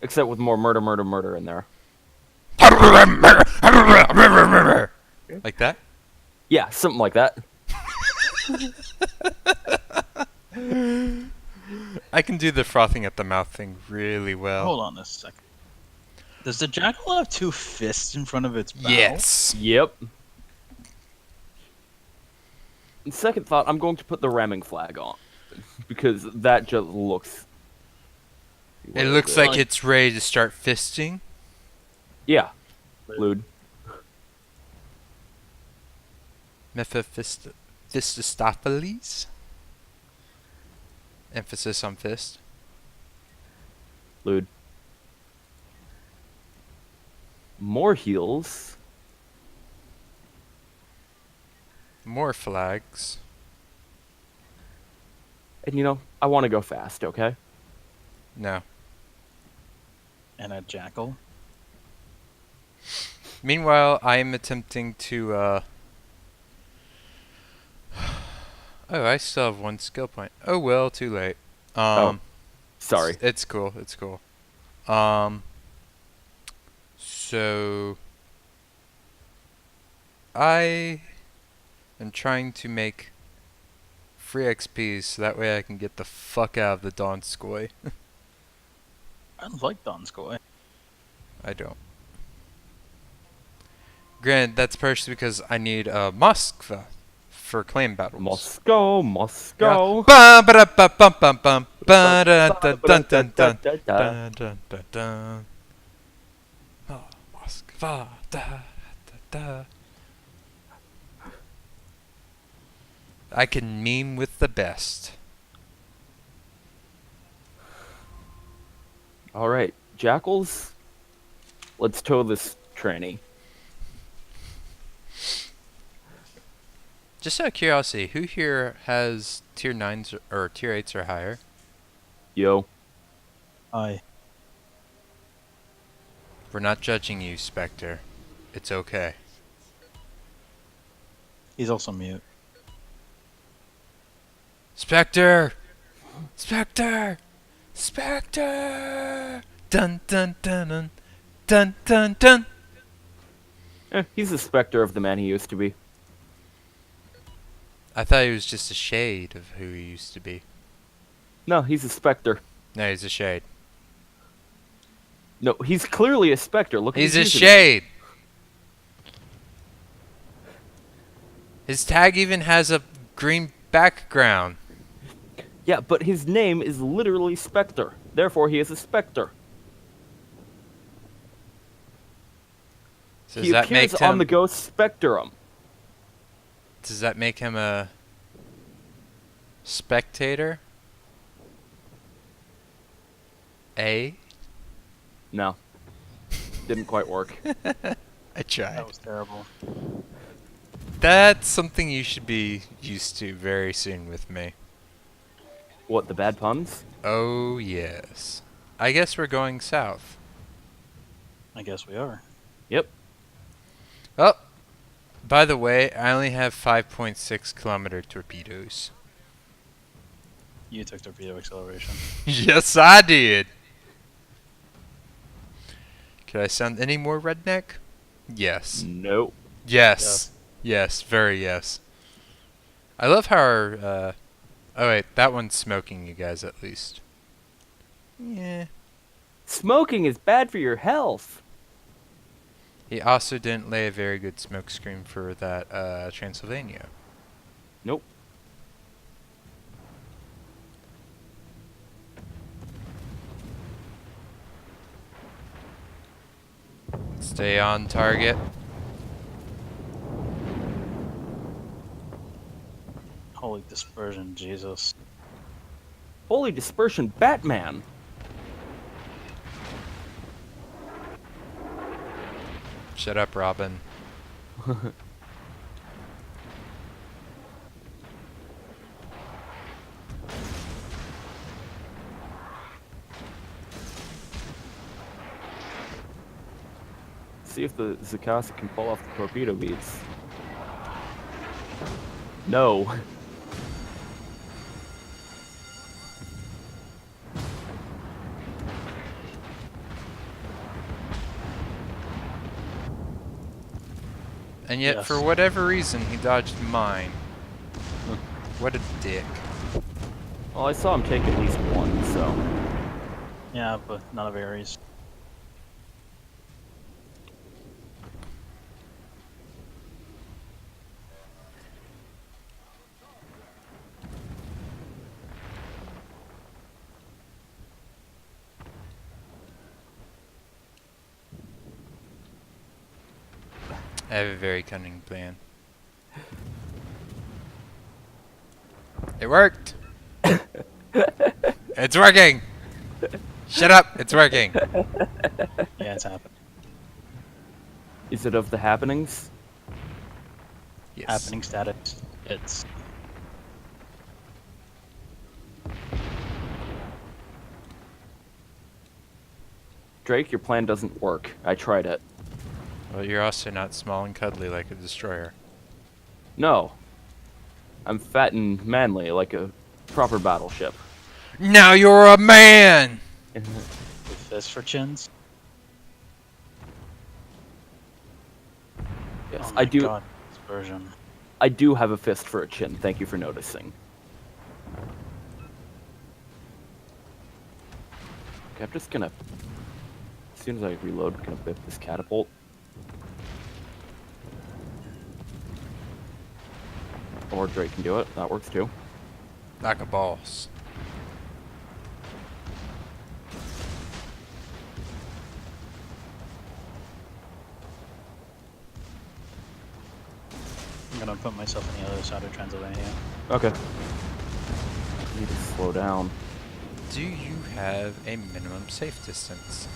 except with more murder, murder, murder in there. Like that? Yeah, something like that. I can do the frothing at the mouth thing really well. Hold on a second. Does the jackal have two fists in front of its mouth? Yes. Yep. In second thought, I'm going to put the ramming flag on because that just looks. It looks like Like- it's ready to start fisting. Yeah, lewd. Mephistopheles. Emphasis on fist. Lewd. More heels. More flags. And you know, I want to go fast, okay? No. And a jackal. Meanwhile, I am attempting to, Oh, I still have one skill point. Oh well, too late. Sorry. It's cool, it's cool. So... I am trying to make free XP so that way I can get the fuck out of the Donskoy. I like Donskoy. I don't. Granted, that's partially because I need Moskva for claim battles. Moscow, Moscow. Bum ba da ba bum bum bum ba da dun dun dun dun dun dun dun dun. Oh, Moskva da da da. I can meme with the best. All right, jackals. Let's tow this tranny. Just out of curiosity, who here has tier 9s or tier 8s or higher? Yo. We're not judging you, Spectre. It's okay. He's also mute. Spectre! Spectre! Spectre! Dun dun dun dun dun dun dun. He's the specter of the man he used to be. I thought he was just a shade of who he used to be. No, he's a specter. No, he's a shade. No, he's clearly a specter. Look at He's his a username. shade! His tag even has a green background. Yeah, but his name is literally Spectre. Therefore, he is a specter. So He does that appears make on him? the Ghost Spectrum. Does that make him a spectator? A? No. Didn't quite work. I tried. That was terrible. That's something you should be used to very soon with me. What, the bad puns? Oh, yes. I guess we're going south. I guess we are. Yep. Oh, by the way, I only have 5.6 kilometer torpedoes. You took torpedo acceleration. Yes, I did. Could I sound any more redneck? Yes. Nope. Yes. Yes, very yes. I love how our, oh wait, that one's smoking, you guys, at least. Yeah. Smoking is bad for your health. He also didn't lay a very good smoke screen for that, Transylvania. Nope. Stay on target. Holy dispersion, Jesus. Holy dispersion, Batman. Shut up, Robin. See if the Zakasa can pull off the torpedo beads. No. And yet, Yes. for whatever reason, he dodged mine. What a dick. Well, I saw him take at least one, so. Yeah, but none of Ares. I have a very cunning plan. It worked! It's working! Shut up! It's working! Yeah, it's happening. Is it of the happenings? Yes. Happening status. It's Drake, your plan doesn't work. I tried it. Well, you're also not small and cuddly like a destroyer. No. I'm fat and manly like a proper battleship. Now you're a man! with fist for chins. Yes, Oh my I do. God, this version. I do have a fist for a chin. Thank you for noticing. Okay, I'm just gonna. As soon as I reload, I'm gonna whip this catapult. Or Drake can do it. That works too. Like a boss. I'm gonna put myself on the other side of Transylvania. Okay. I need to slow down. Do you have a minimum safe distance?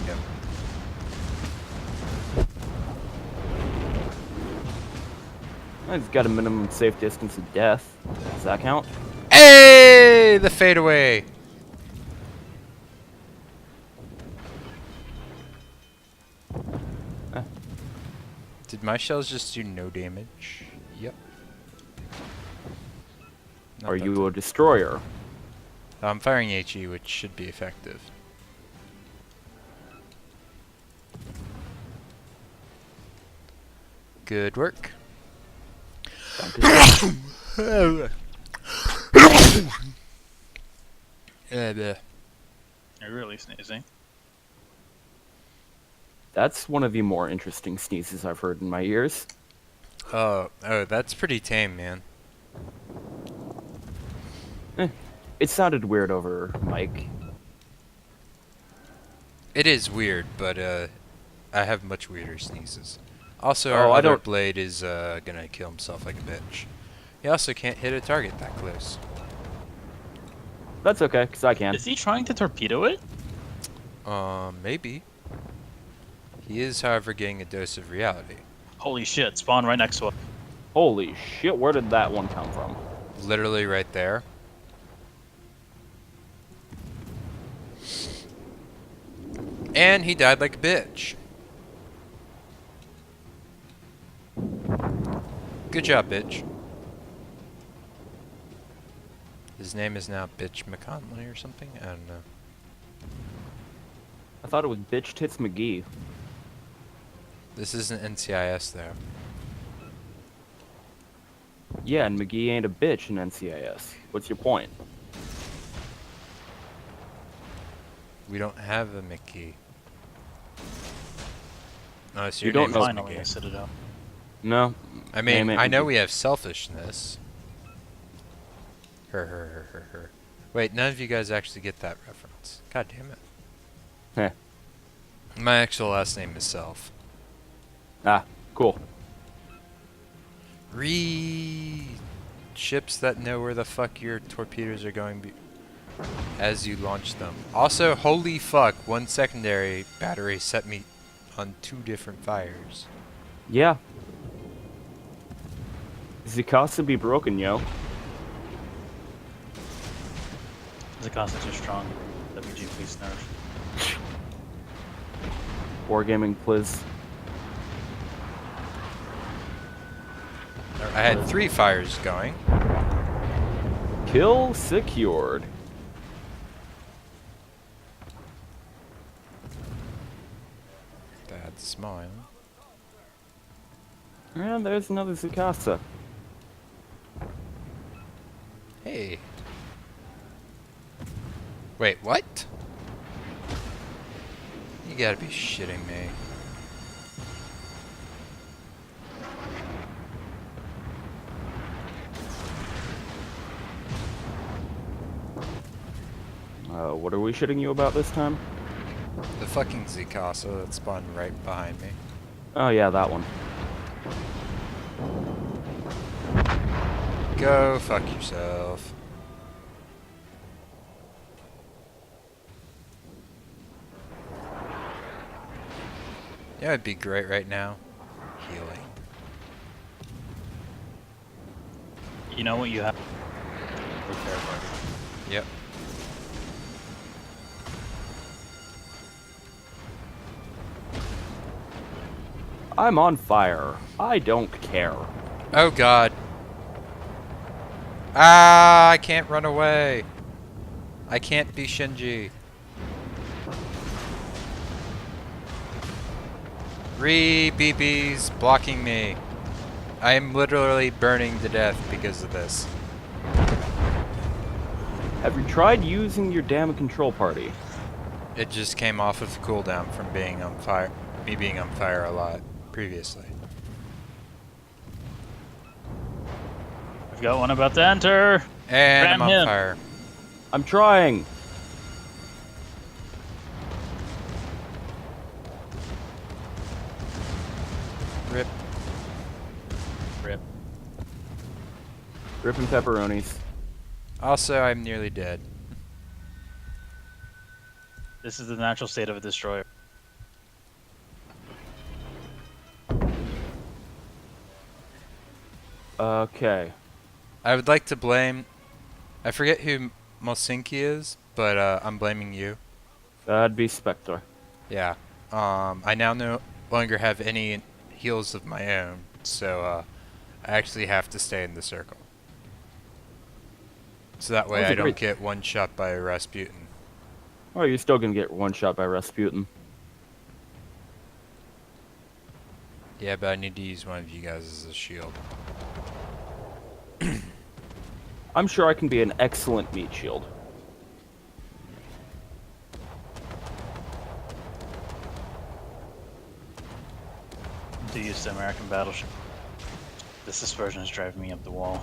Yep. I've got a minimum safe distance of death. Does that count? Hey! The fadeaway! Did my shells just do no damage? Yep. Not Are that you a destroyer? I'm firing HE, which should be effective. Good work. You're really sneezing. That's one of the more interesting sneezes I've heard in my ears. Oh, that's pretty tame, man. It sounded weird over mic. It is weird, but I have much weirder sneezes. Also, Oh, our I other don't- blade is gonna kill himself like a bitch. He also can't hit a target that close. That's okay, because I can. Is he trying to torpedo it? Maybe. He is, however, getting a dose of reality. Holy shit! Spawn right next to it. Holy shit, where did that one come from? Literally right there. And he died like a bitch. Good job, bitch. His name is now Bitch McConley or something? I don't know. I thought it was Bitch Tits McGee. This isn't NCIS though. Yeah, and McGee ain't a bitch in NCIS. What's your point? We don't have a Mickey. Oh, so You your don't name know is Finally, I Mickey. set it up. No. I mean, Name it I know Mickey. we have selfishness. Her. Wait, none of you guys actually get that reference. God damn it. Heh. My actual last name is Self. Ah, cool. Ships that know where the fuck your torpedoes are going as you launch them. Also, holy fuck, one secondary battery set me on 2 different fires. Yeah. Zikasa be broken, yo. Zakasa too strong. WG please nerf. Wargaming, please. I had 3 fires going. Kill secured. That smile. And there's another Zukasa. Hey. Wait, what? You gotta be shitting me. What are we shitting you about this time? The fucking Zikasa that spawned right behind me. Oh yeah, that one. Go fuck yourself. Yeah, it'd be great right now. Healing. You know what you have? Repair party. Yep. I'm on fire. I don't care. Oh god. Ah, I can't run away. I can't be Shinji. BBs blocking me. I am literally burning to death because of this. Have you tried using your damn control party? It just came off of the cooldown from being on fire. Me being on fire a lot previously. I've got one about to enter. And Ram I'm on him. fire. I'm trying. Rip. Rip. Ripping pepperonis. Also, I'm nearly dead. This is the natural state of a destroyer. Okay. I would like to blame... I forget who Mosinki is, but I'm blaming you. That'd be Spectre. Yeah. I now no longer have any heals of my own, so I actually have to stay in the circle. So that way That was a I don't great- get one shot by Rasputin. Oh, you're still gonna get one shot by Rasputin. Yeah, but I need to use one of you guys as a shield. I'm sure I can be an excellent meat shield. To use the American battleship. This dispersion is driving me up the wall.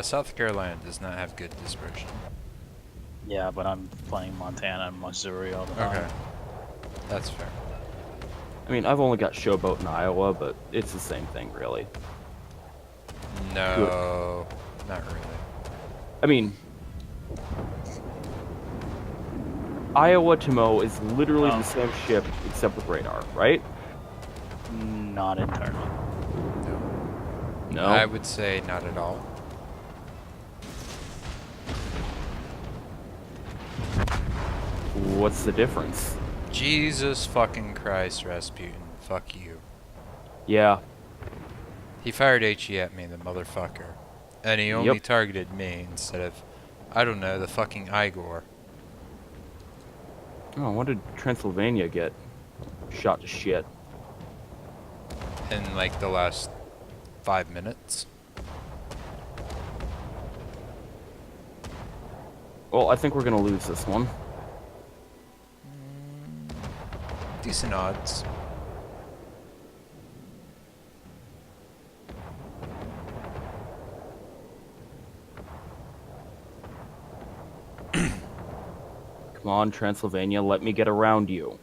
South Carolina does not have good dispersion. Yeah, but I'm playing Montana and Missouri all the time. Okay. That's fair. I mean, I've only got Showboat in Iowa, but it's the same thing, really. No, not really. I mean, Iowa to Mo is literally Oh. the same ship, except with radar, right? Not entirely. No. I would say not at all. What's the difference? Jesus fucking Christ, Rasputin. Fuck you. Yeah. He fired HE at me, the motherfucker. And he only Yep. targeted me instead of, I don't know, the fucking Igor. Oh, what did Transylvania get? Shot to shit. In like the last 5 minutes. Well, I think we're gonna lose this one. Decent odds. Come on, Transylvania, let me get around you.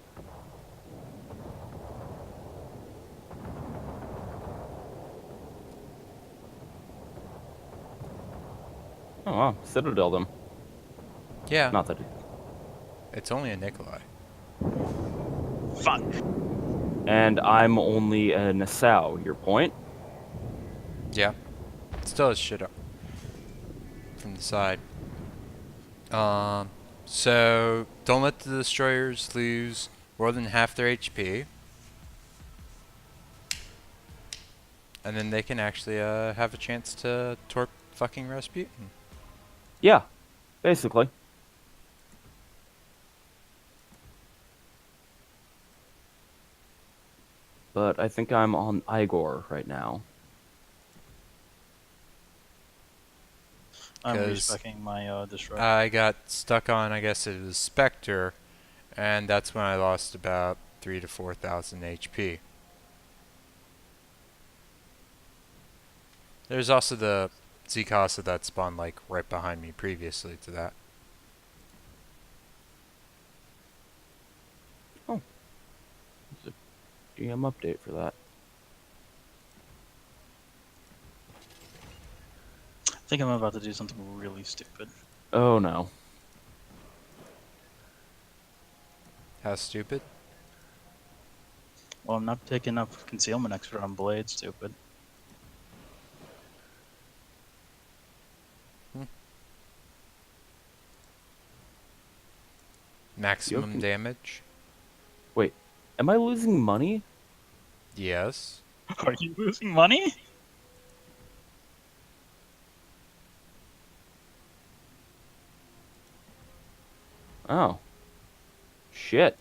Oh, wow. Citadel them. Yeah, Not that it... it's only a Nikolai. Fuck! And I'm only a Nassau, your point? Yeah. Still has shit up from the side. So don't let the destroyers lose more than half their HP. And then they can actually have a chance to torp fucking Rasputin. Yeah, basically. but I think I'm on Igor right now. I'm 'Cause respecing my destroyer. I got stuck on, I guess it was Spectre, and that's when I lost about 3 to 4,000 HP. There's also the Zcasa that spawned like right behind me previously to that. There's a GM update for that. I think I'm about to do something really stupid. Oh no. How stupid? Well, I'm not taking up concealment expert on Blade, stupid. Maximum can- damage? Wait, am I losing money? Yes. Are you losing money? Oh. Shit.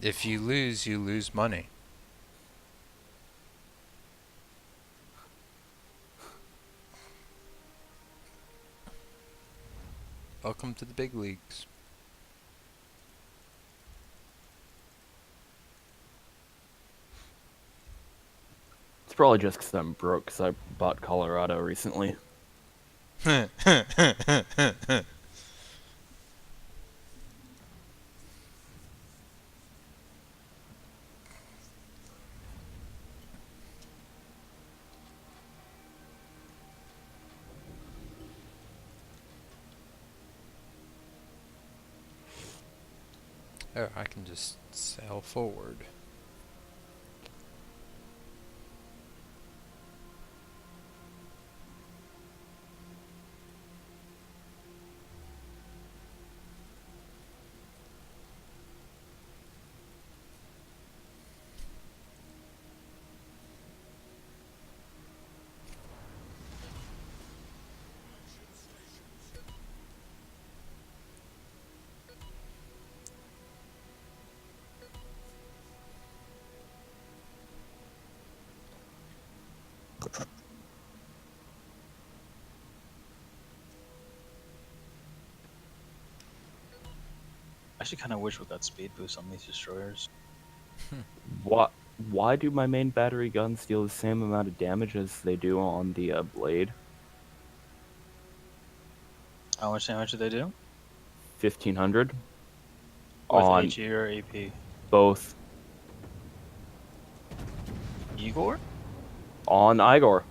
If you lose money. Welcome to the big leagues. It's probably just because I'm broke because I bought Colorado recently. Oh, I can just sail forward. I actually kind of wish we got speed boost on these destroyers. What? Why do my main battery guns deal the same amount of damage as they do on the blade? How much damage do they do? 1500 With on HE or AP? both. Igor? On Igor.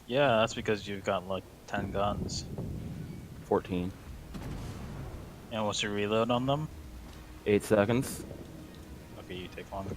Yeah, that's because you've got like 10 guns. 14. And what's your reload on them? 8 seconds. Okay, you take longer.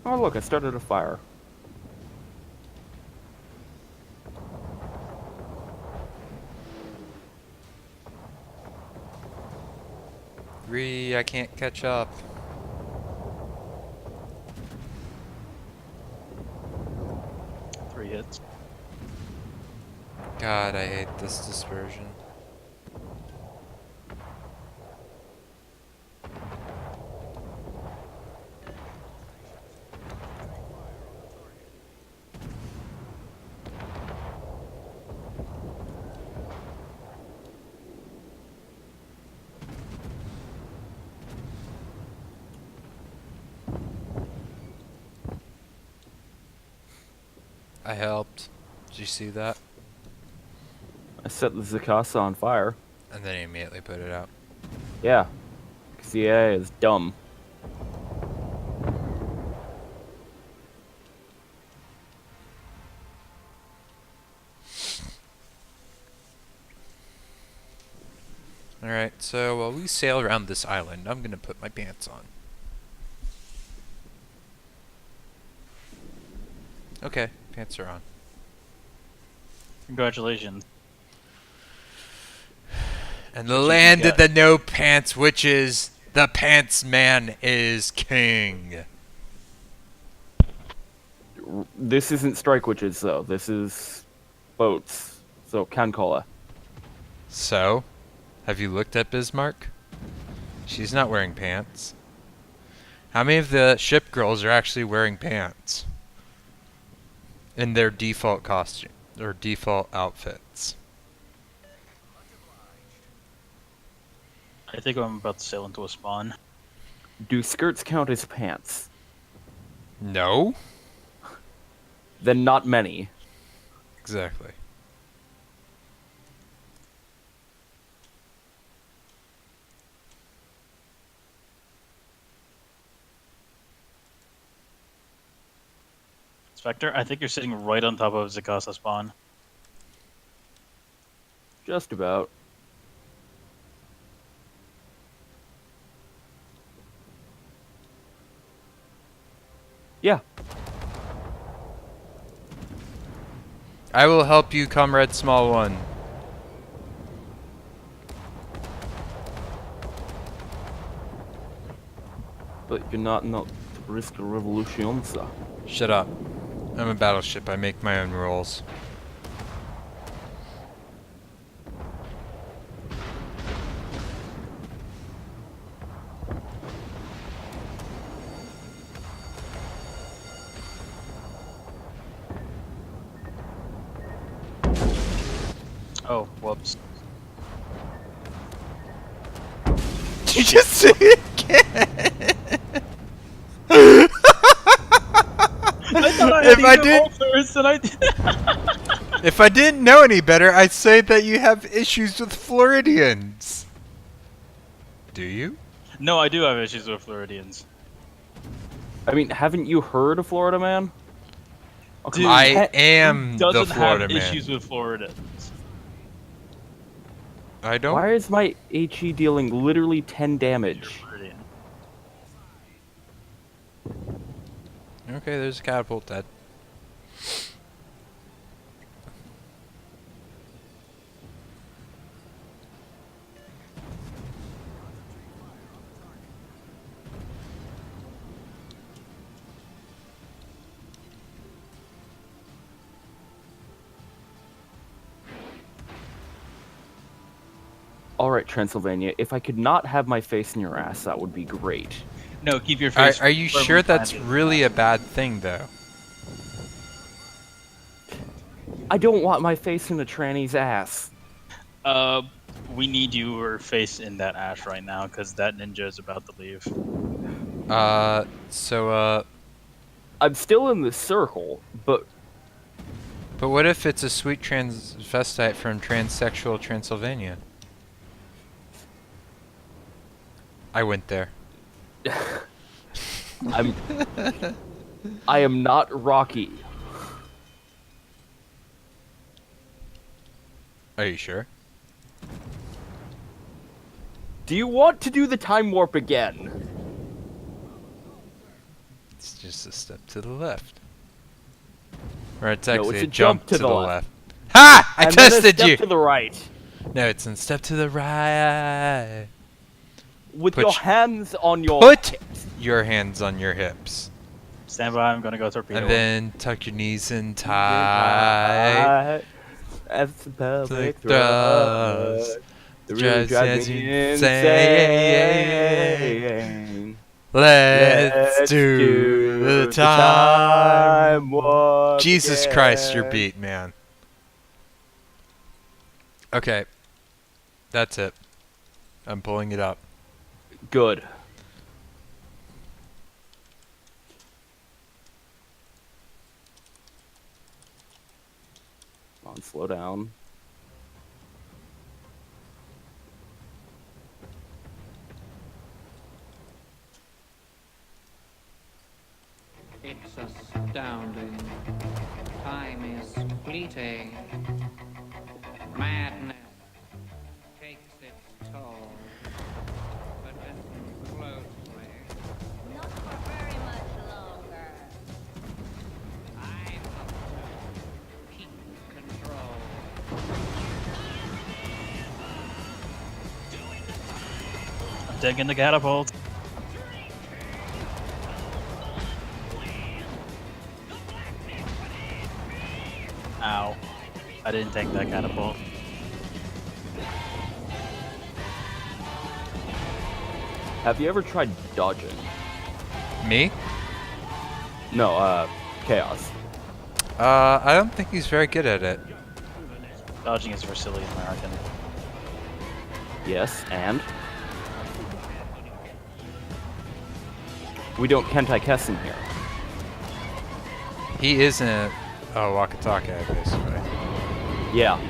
Oh look, I started a fire. I can't catch up. Three hits. God, I hate this dispersion. I helped. Did you see that? I set the Zakasa on fire. And then he immediately put it out. Yeah. Because the AI is dumb. Alright, so while we sail around this island, I'm gonna put my pants on. Okay, pants are on. Congratulations. And the What you land can of the no pants witches, the pants man is king. This isn't strike witches though. This is boats. So Kankola. So, have you looked at Bismarck? She's not wearing pants. How many of the ship girls are actually wearing pants? In their default costume, or default outfits. I think I'm about to sail into a spawn. Do skirts count as pants? No? Then not many. Exactly. Spectre, I think you're sitting right on top of Zakasa spawn. Just about. Yeah. I will help you, Comrade Small One. But you're not in the risk of revolution, sir. Shut up. I'm a battleship. I make my own rules. Oh, whoops. Did you just say it again? If I did, first and I did. if I didn't know any better, I'd say that you have issues with Floridians. Do you? No, I do have issues with Floridians. I mean, haven't you heard of Florida Man? Oh, come Dude, on. I am the Doesn't Florida have man. issues with Floridians. I don't. Why is my HE dealing literally 10 damage? Floridian. Okay, there's a catapult dead. Alright, Transylvania, if I could not have my face in your ass, that would be great. No, keep your face. Are you firmly sure that's planted. really a bad thing, though? I don't want my face in a tranny's ass. We need your face in that ash right now, because that ninja is about to leave. I'm still in the circle, but But what if it's a sweet transvestite from transsexual Transylvania? I went there. I am not Rocky. Are you sure? Do you want to do the time warp again? It's just a step to the left. Or it's No, actually it's a jump to the left. left. Ha! I And then a tested step you! to the right. No, it's a step to the right. With Put your sh- hands on your Put your hands on your hips. Stand by, I'm gonna go torpedo. And then tuck your knees in tight. As the pelvic thrust. thrust. The Just really drives as me you insane. Let's do the time. warp Jesus Christ, your again. beat, man. Okay. That's it. I'm pulling it up. Good. Come on, slow down. It's astounding. Time is fleeting. Madness takes its toll. taking the catapult. Ow. I didn't take that catapult. Have you ever tried dodging? Me? No, Chaos. I don't think he's very good at it. Dodging is for silly American. Yes, and? We don't Kentai Kessen here. He isn't. Oh, Wakataka, basically. Yeah.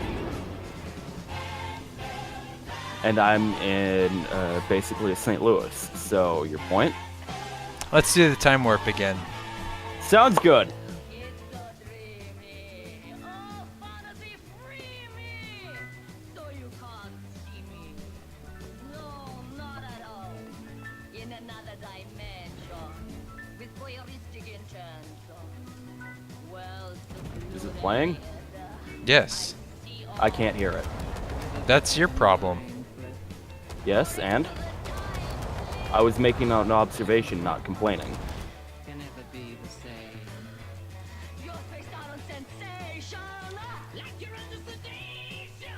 And I'm in, basically a St. Louis, so your point? Let's do the time warp again. Sounds good! It's so dreamy. Oh, fantasy, free me. So you can't see me. No, not at all. In another dimension. With voyeuristic intent. Well, Is it playing? Yes. I can't hear it. That's your problem. Yes, and? I was making an observation, not complaining. Can never be the same. Your face out on sensation. Like you're under sedation.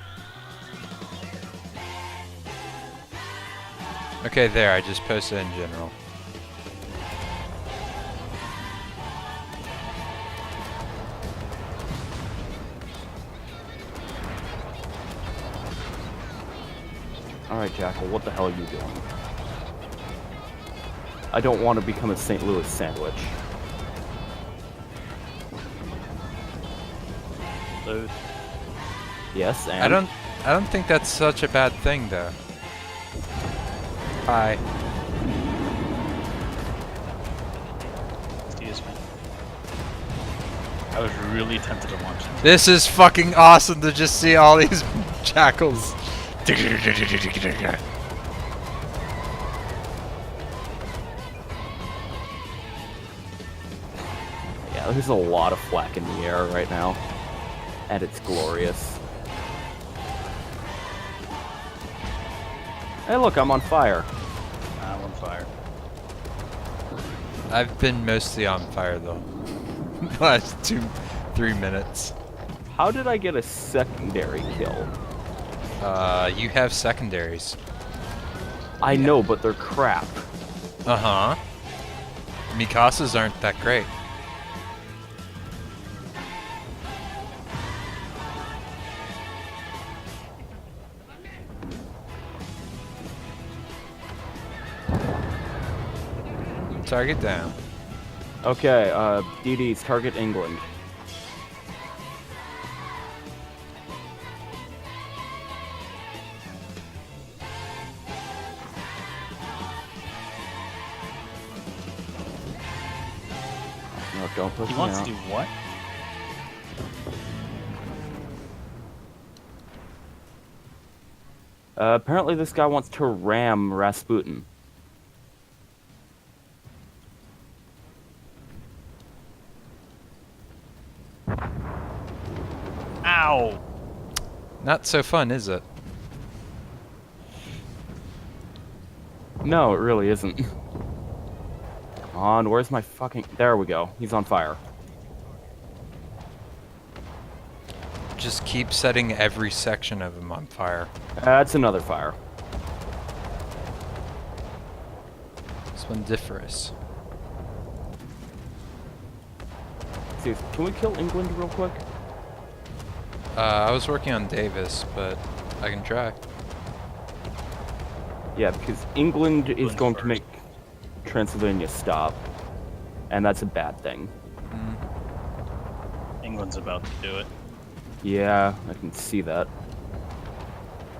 Okay, there. I just posted in general. Alright, Jackal, what the hell are you doing? I don't want to become a St. Louis sandwich. Loot. Yes, and? I don't think that's such a bad thing, though. Hi. Excuse me. I was really tempted to watch it. This is fucking awesome to just see all these jackals. Yeah, there's a lot of flak in the air right now. And it's glorious. Hey look, I'm on fire. I'm on fire. I've been mostly on fire, though. Last 3 minutes. How did I get a secondary kill? You have secondaries. I know, but they're crap. Uh-huh. Mikasas aren't that great. Target down. Okay, DD's target England. No, don't push He me wants out. to do what? Apparently this guy wants to ram Rasputin. Ow! Not so fun, is it? No, it really isn't. Come on, where's my fucking... There we go. He's on fire. Just keep setting every section of him on fire. That's another fire. Splendiferous. See, can we kill England real quick? I was working on Davis, but I can try. Yeah, because England is England going to first. make Transylvania stop. And that's a bad thing. England's about to do it. Yeah, I can see that.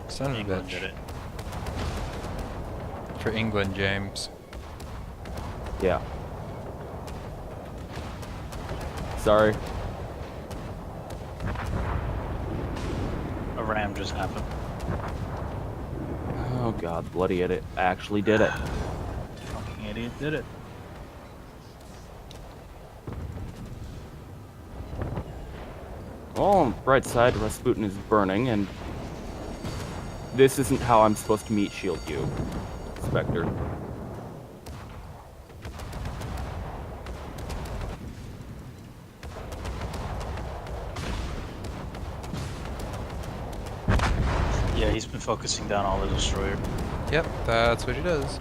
Son of a England did bitch. it. For England, James. Yeah. Sorry. A ram just happened. Oh god, bloody idiot. I actually did it. Fucking idiot did it. Well, on the bright side, Rasputin is burning, and this isn't how I'm supposed to meet Shield you. Spectre. Yeah, he's been focusing down all the destroyer. Yep, that's what he does.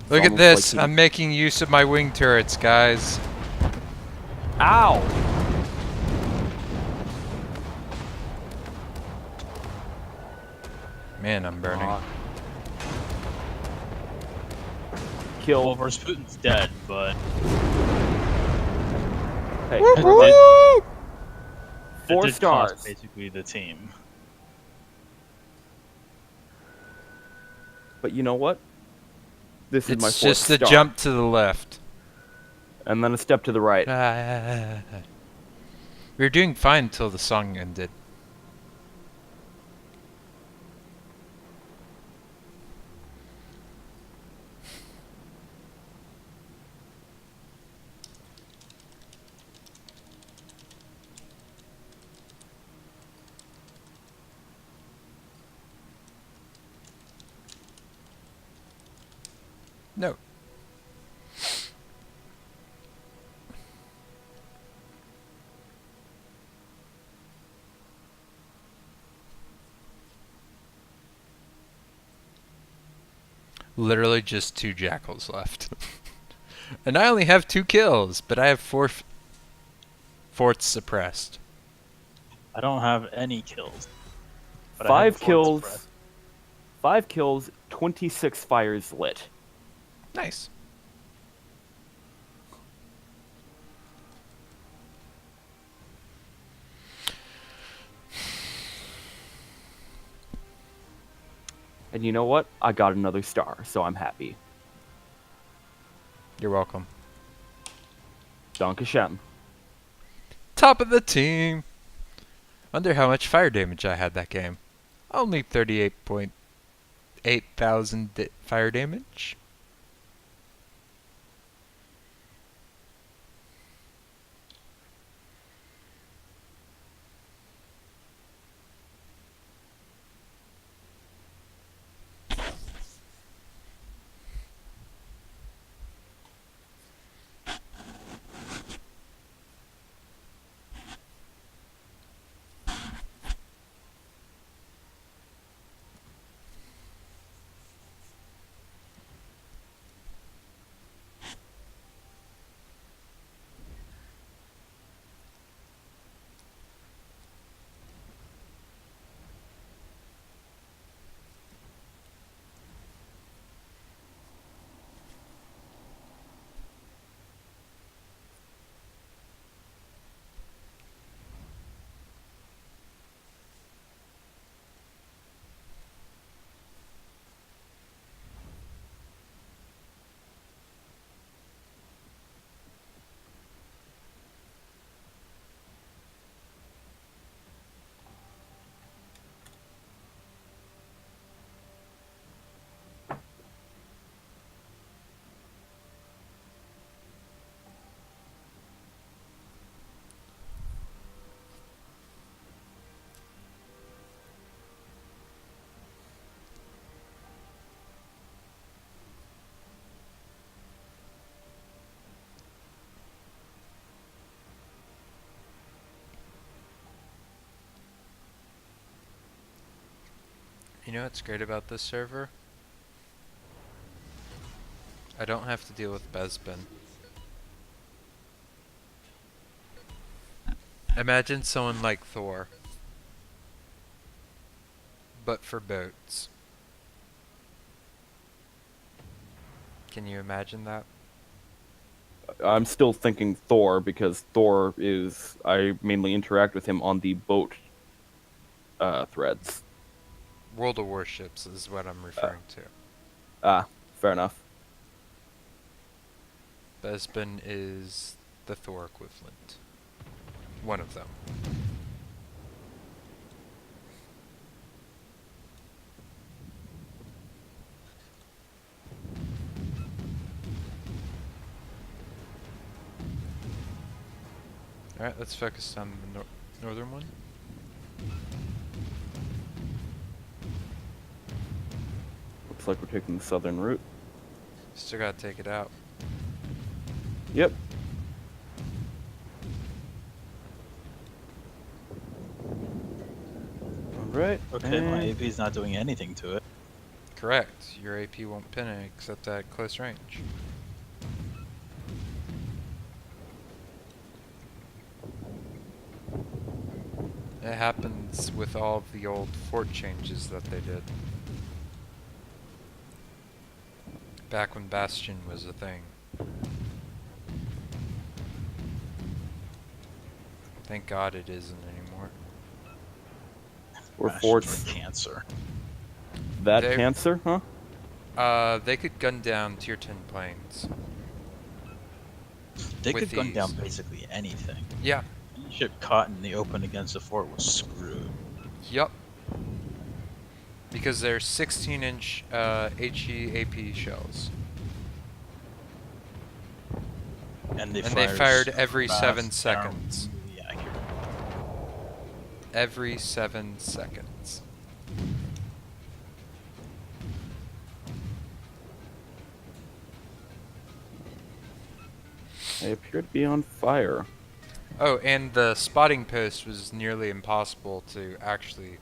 Look at almost this. like he- I'm making use of my wing turrets, guys. Ow! Man, I'm burning. Aw. Well, Kill. Rasputin's dead, but Hey, it- Woo! it 4 did stars. cost basically the team. But you know what? This is my It's 4th just the star. jump to the left. And then a step to the right. We were doing fine until the song ended. No. Literally just 2 jackals left. And I only have 2 kills, but I have 4 forts suppressed. I don't have any kills. But I 5 have Fort kills. Suppressed. 5 kills, 26 fires lit. Nice. And you know what? I got another star, so I'm happy. You're welcome. Danke schön. Top of the team. Wonder how much fire damage I had that game. Only 38.8 thousand fire damage. You know what's great about this server? I don't have to deal with Bespin. Imagine someone like Thor, but for boats. Can you imagine that? I'm still thinking Thor because Thor is. I mainly interact with him on the boat threads. World of Warships is what I'm referring to. Ah, fair enough. Bespin is the Thor equivalent. One of them. Alright, let's focus on the northern one. like we're taking the southern route. Still gotta take it out. Yep. Alright. Okay, my and- AP's not doing anything to it. Correct. Your AP won't pin it except at close range. It happens with all of the old fort changes that they did. Back when Bastion was a thing. Thank God it isn't anymore. Or Bastions forts. were cancer. That They- cancer, huh? They could gun down tier 10 planes. They With could gun down ease. basically anything. Yeah. Any ship caught in the open against the fort was screwed. Yup. Because they're 16-inch HE-AP shells. And they, And they fired every fast, 7 and are seconds. really accurate. Every 7 seconds. They appear to be on fire. Oh, and the spotting post was nearly impossible to actually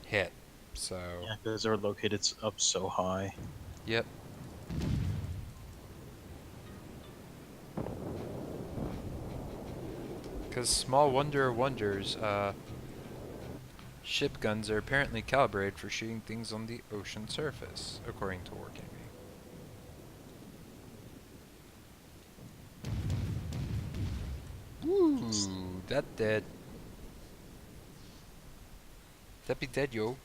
hit. So, Yeah, because they're located up so high. yep. Because small wonder of wonders, ship guns are apparently calibrated for shooting things on the ocean surface, according to Wargaming. Ooh, that dead. That be dead, yo.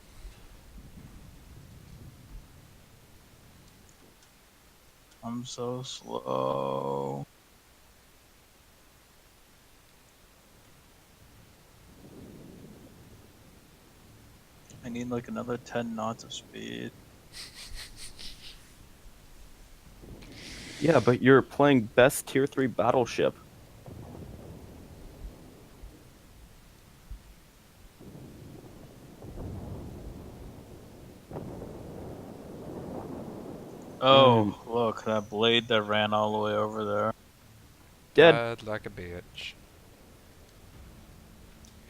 I'm so slow. I need like another 10 knots of speed. Yeah, but you're playing best tier 3 battleship. Oh, look, that blade that ran all the way over there. Dead. Died like a bitch.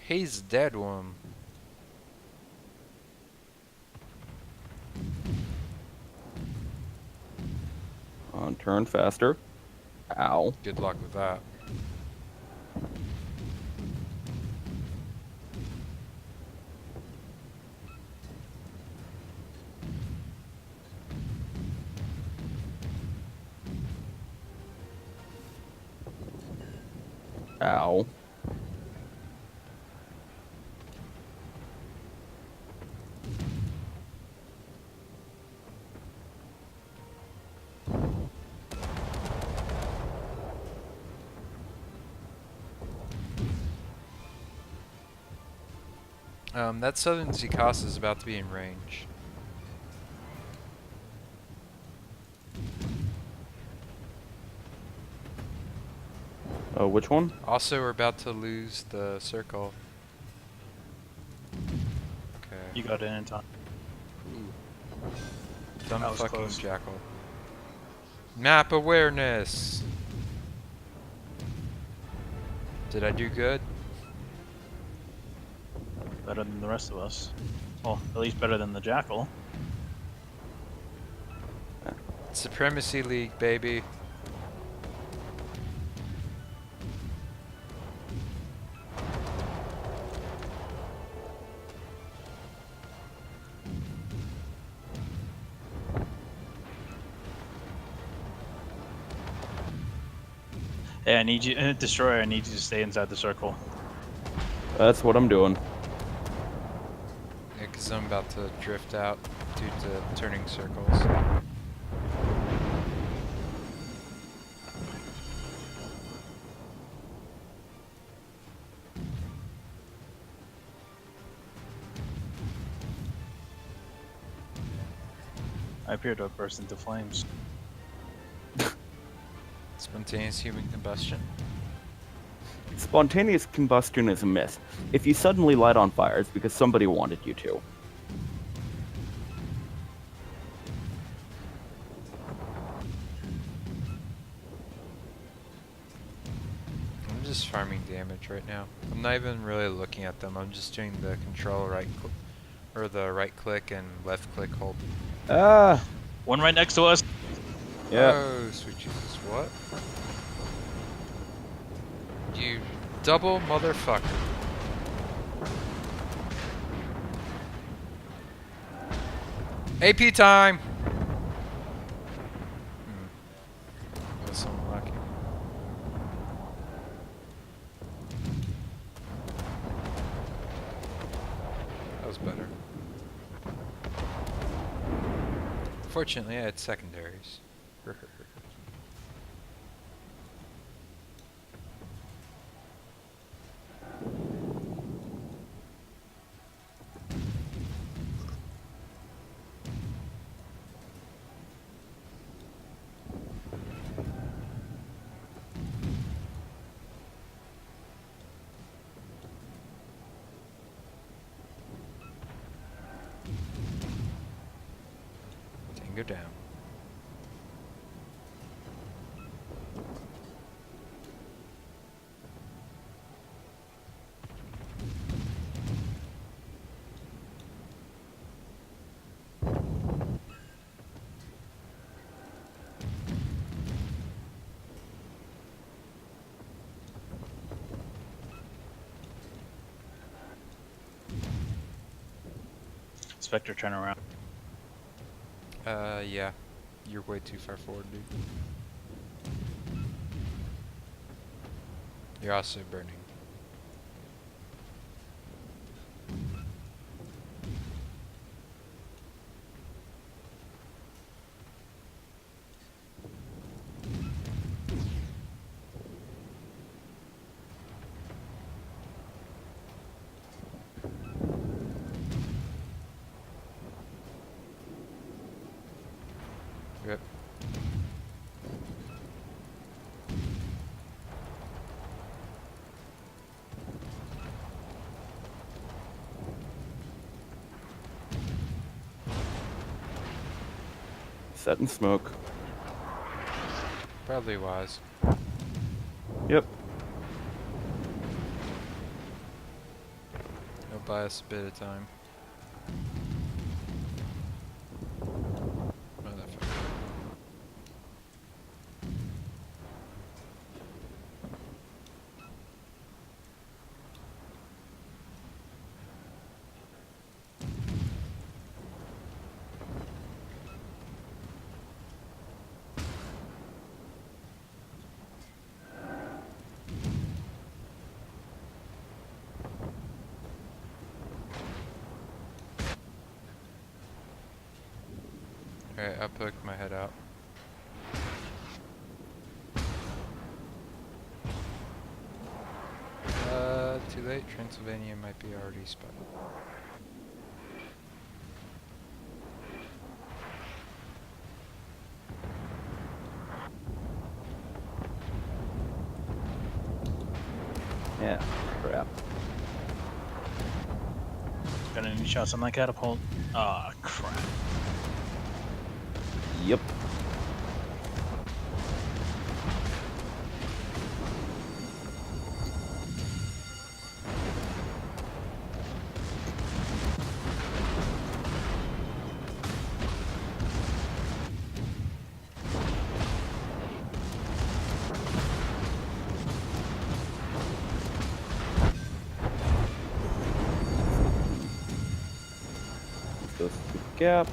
He's a dead one. On turn faster. Ow. Good luck with that. Ow. That southern Zikasa is about to be in range. Oh, which one? Also, we're about to lose the circle. Okay. You got it in time. Dumb That was fucking close. jackal. Map awareness! Did I do good? Better than the rest of us. Well, at least better than the jackal. Supremacy League, baby. Hey, I need you, Destroyer, I need you to stay inside the circle. That's what I'm doing. Yeah, because I'm about to drift out due to turning circles. I appear to have burst into flames. Spontaneous human combustion. Spontaneous combustion is a myth. If you suddenly light on fire, it's because somebody wanted you to. just farming damage right now. I'm not even really looking at them. I'm just doing the control or the right click and left click hold. Ah! One right next to us. Yeah. Oh, sweet Jesus! What? You double motherfucker! AP time. That's unlucky. That was better. Fortunately, I had secondaries. Tango down. Spectre, turn around. Yeah. You're way too far forward, dude. You're also burning. Yep. Set in smoke. Probably wise. Yep. He'll buy us a bit of time. Motherfucker. Alright, I'll poke my head out. Too late. Transylvania might be already spotted. Yeah. Crap. Got any shots on that catapult? Ah, crap. Yep. Goes to the gap.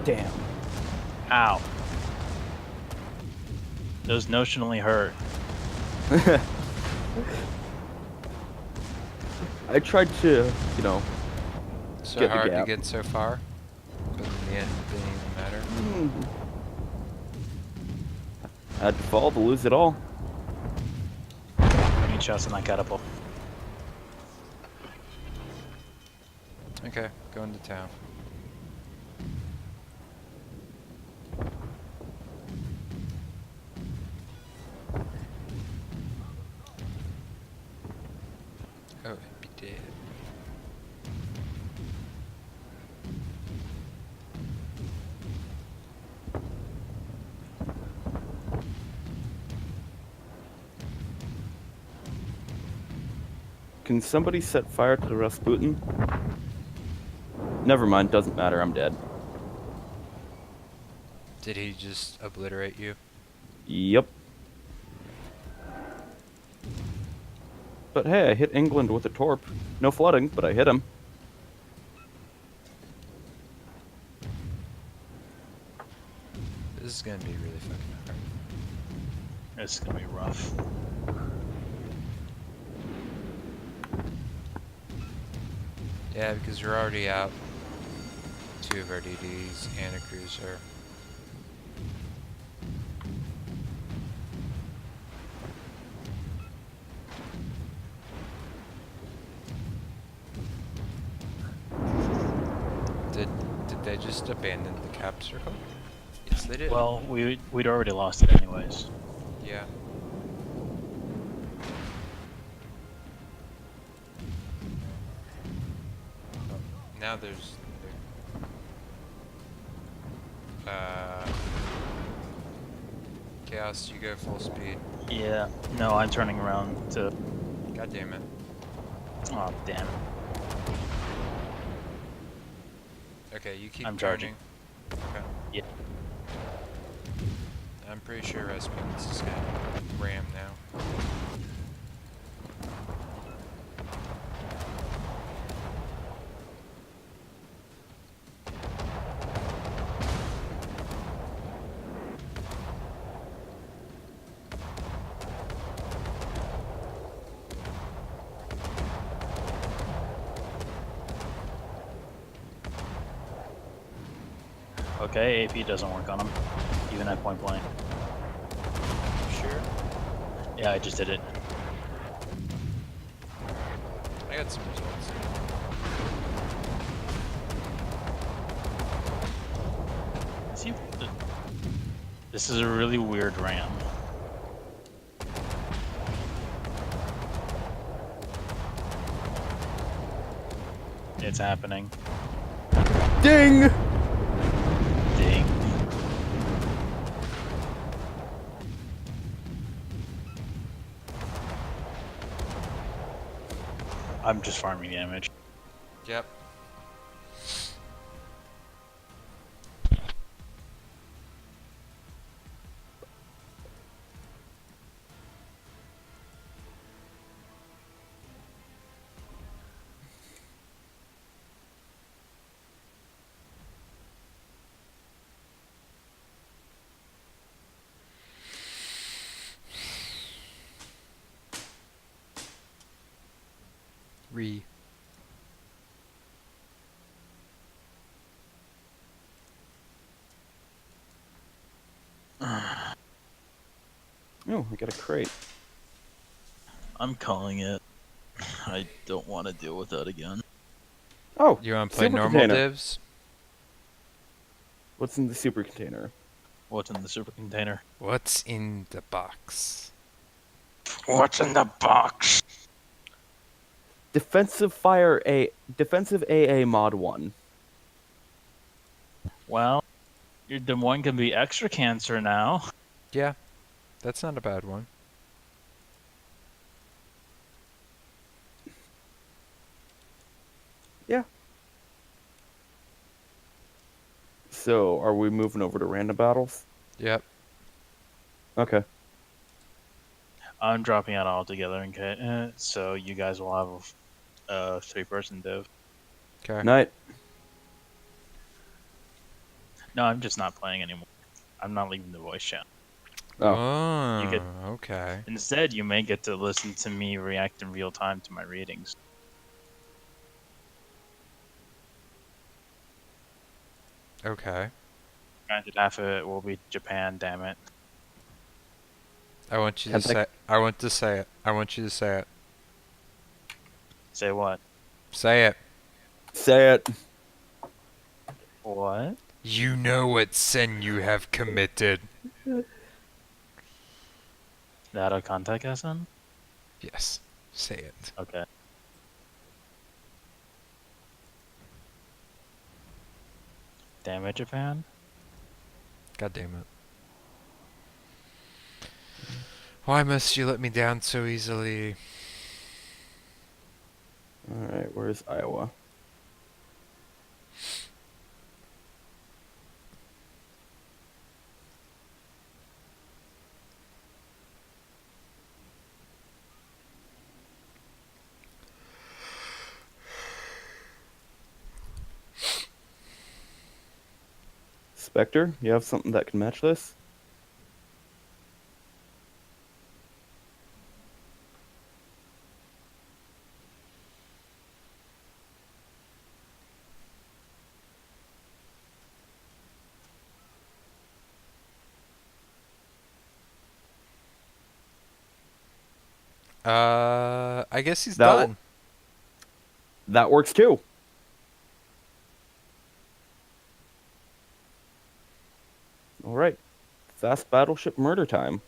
Damn. Ow. Those notionally hurt. I tried to, you know, So Get the hard to gap. get so far, but in the end, it didn't even matter. I had to fall to lose it all. Any shots on that catapult? Okay, going to town. Oh, it'd be dead. Can somebody set fire to Rasputin? Never mind, doesn't matter, I'm dead. Did he just obliterate you? Yep. But hey, I hit England with a torp. No flooding, but I hit him. This is gonna be really fucking hard. It's gonna be rough. Yeah, because we're already out 2 of our DDs and a cruiser. Did they just abandon the cap circle? Yes, they did. Well, we'd already lost it anyways. Yeah. Now there's Chaos, you go full speed. Yeah. No, I'm turning around to. God damn it. Oh damn. Okay, you keep I'm charging. charging. Okay. Yeah. I'm pretty sure Rasputin's is gonna ram now. Okay, AP doesn't work on him, even at point blank. Sure. Yeah, I just did it. I got some results. See, this is a really weird ram. It's happening. Ding! Ding. I'm just farming damage. Yep. Re. Oh, I got a crate. I'm calling it. I don't want to deal with that again. Oh, You wanna play super normal container. divs? What's in the super container? What's in the super container? What's in the box? What's in the box? Defensive AA mod 1. Well, your Des Moines can be extra cancer now. Yeah, that's not a bad one. Yeah. So, are we moving over to random battles? Yep. Okay. I'm dropping out altogether, okay? So you guys will have a 3-person div. Okay. Night. No, I'm just not playing anymore. I'm not leaving the voice chat. Oh. You get- Okay. Instead, you may get to listen to me react in real time to my readings. Okay. Granted, half of it will be Japan, damn it. I want you Can to I- say. I want to say it. I want you to say it. Say what? Say it. Say it. What? You know what sin you have committed. That a contact SN? Yes. Say it. Okay. Damn it, Japan? God damn it. Why must you let me down so easily? Alright, where's Iowa? Spectre, you have something that can match this? I guess he's That w- done. That works too. Alright. Fast battleship murder time.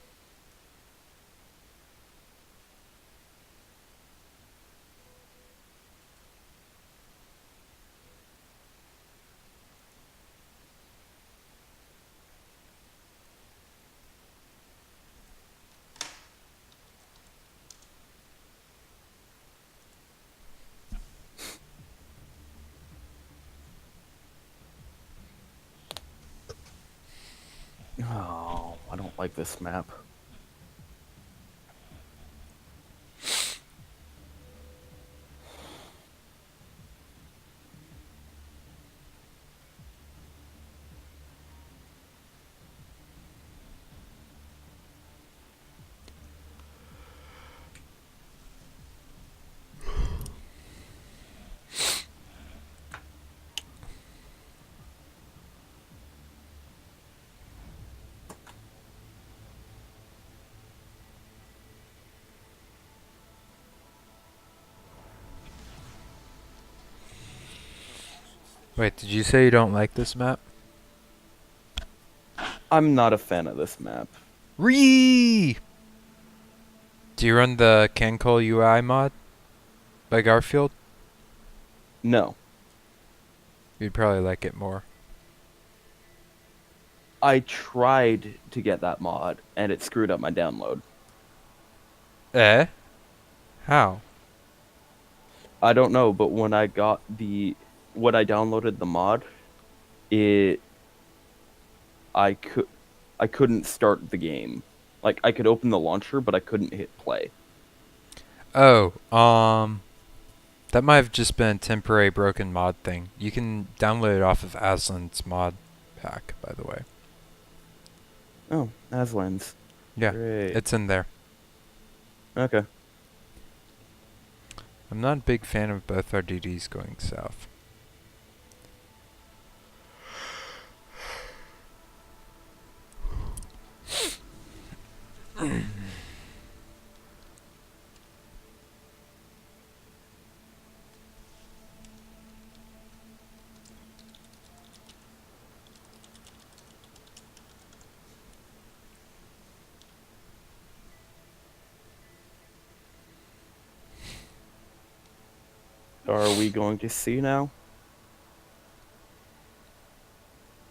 Oh, I don't like this map. Wait, did you say you don't like this map? I'm not a fan of this map. Ree! Do you run the Cancol UI mod by Garfield? No. You'd probably like it more. I tried to get that mod, and it screwed up my download. Eh? How? I don't know, but when I downloaded the mod, I couldn't start the game. Like, I could open the launcher, but I couldn't hit play. Oh, that might have just been a temporary broken mod thing. You can download it off of Aslan's mod pack, by the way. Oh, Aslan's. Yeah, Great. it's in there. Okay. I'm not a big fan of both our DDs going south. Are we going to see now?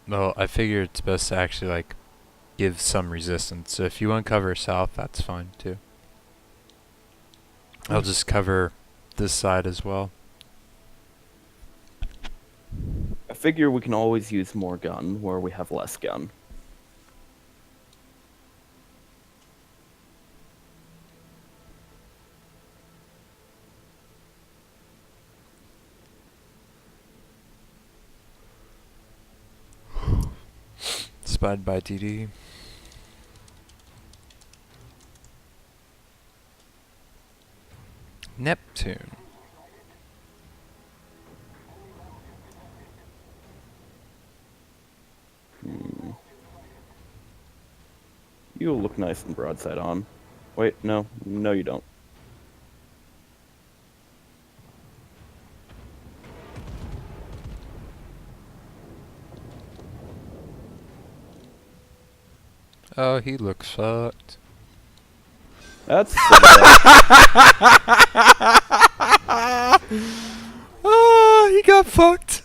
Well, I figure it's best to actually, like, give some resistance. So if you want to cover south, that's fine, too. I'll just cover this side as well. I figure we can always use more gun where we have less gun. Spied by DD. Neptune. You look nice and broadside on. Wait, no. No, you don't. Oh, he looks fucked. That's... Oh, he got fucked.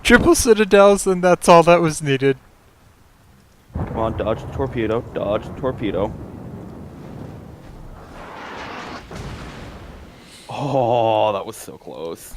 Triple citadels, and that's all that was needed. Come on, dodge the torpedo. Dodge the torpedo. Oh, that was so close.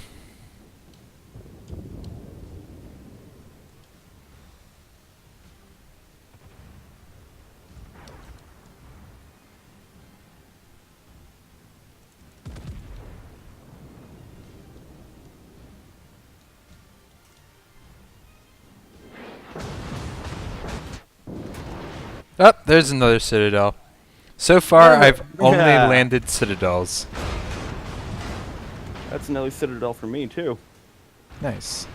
Oh, there's another citadel. So far, Yeah, I've only yeah. landed citadels. That's an Ellie Citadel for me, too. Nice.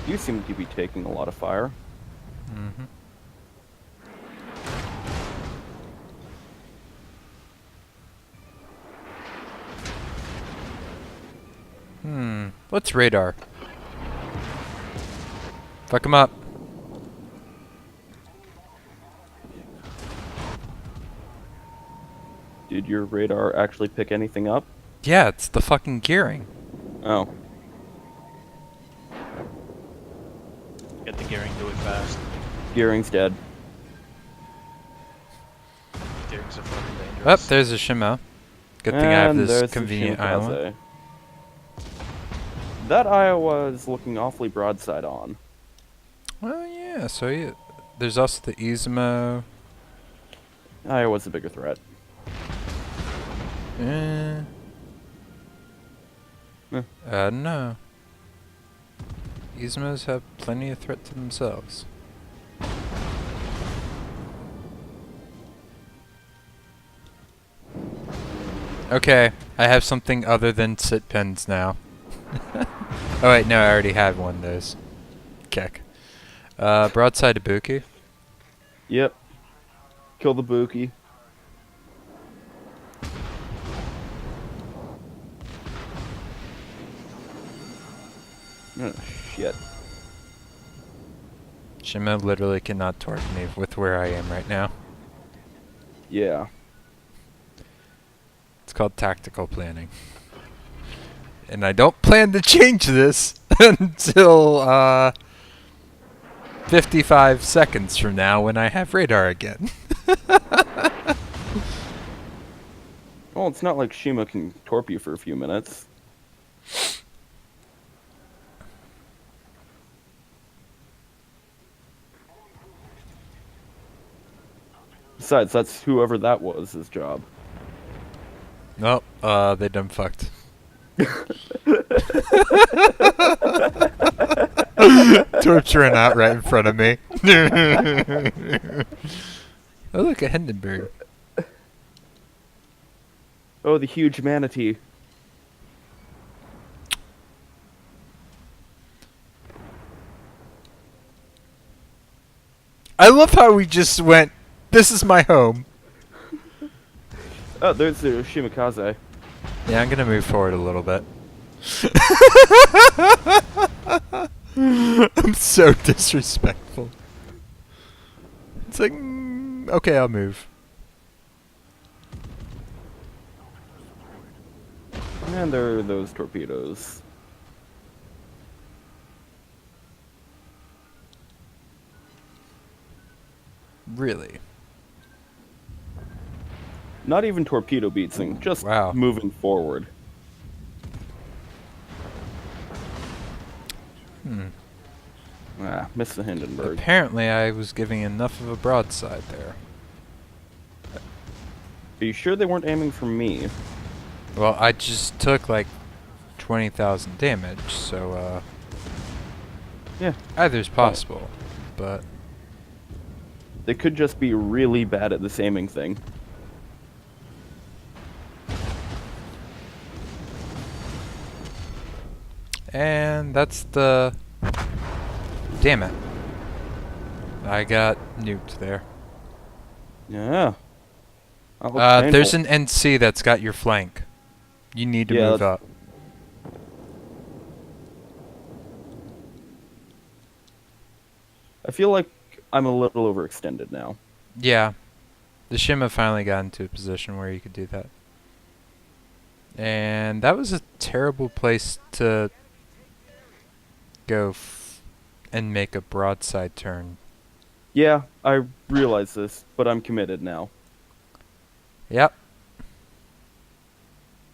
You seem to be taking a lot of fire. Mm-hmm. What's radar? Fuck him up. Did your radar actually pick anything up? Yeah, it's the fucking gearing. Oh. Get the gearing, do it fast. Gearing's dead. Gearings are fucking Oh, dangerous. there's a Shimo. Good thing I have And this there's the convenient Shimakaze. island. That Iowa is looking awfully broadside on. Well, yeah, so there's also the Izumo. Iowa's a bigger threat. Eh. Eh. I don't know. Izumos have plenty of threat to themselves. Okay, I have something other than sit pens now. Oh wait, no, I already had one of those. Keck. Broadside to Buki. Yep. Kill the Buki. Oh, shit. Shima literally cannot torch me with where I am right now. Yeah. It's called tactical planning. And I don't plan to change this until 55 seconds from now when I have radar again. Well, it's not like Shima can torp you for a few minutes. Besides, that's whoever that was, his job. Nope, they done fucked. Torps ran out right in front of me. Oh, look, a Hindenburg. Oh, the huge manatee. I love how we just went, this is my home. Oh, there's the Shimakaze. Yeah, I'm gonna move forward a little bit. I'm so disrespectful. It's like, okay, I'll move. And there are those torpedoes. Really? Not even torpedo beatsing, just Wow. moving forward. Ah, missed the Hindenburg. Apparently, I was giving enough of a broadside there. Are you sure they weren't aiming for me? Well, I just took like 20,000 damage, so Yeah. either's possible, but They could just be really bad at this aiming thing. and that's the. Damn it! I got nuked there. Yeah. That looks There's painful. an NC that's got your flank. You need to Yeah, move that's- up. I feel like I'm a little overextended now. Yeah. The Shima finally got into a position where you could do that. And that was a terrible place to go and make a broadside turn. Yeah, I realize this, but I'm committed now. Yep.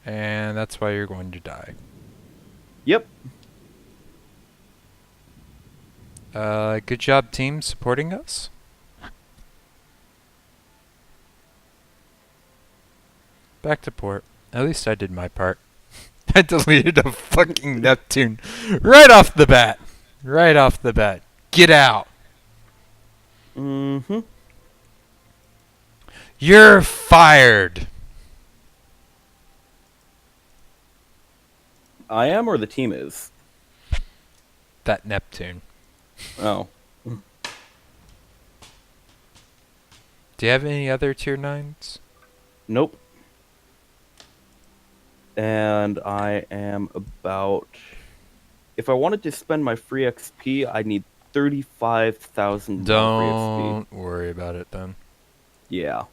And that's why you're going to die. Yep. Good job, team, supporting us. Back to port. At least I did my part. I deleted a fucking Neptune right off the bat. Right off the bat. Get out. Mm-hmm. You're fired. I am, or the team is? That Neptune. Oh. Do you have any other tier 9s? Nope. And I am about... If I wanted to spend my free XP, I need 35,000 free XP. Don't worry about it then. Yeah.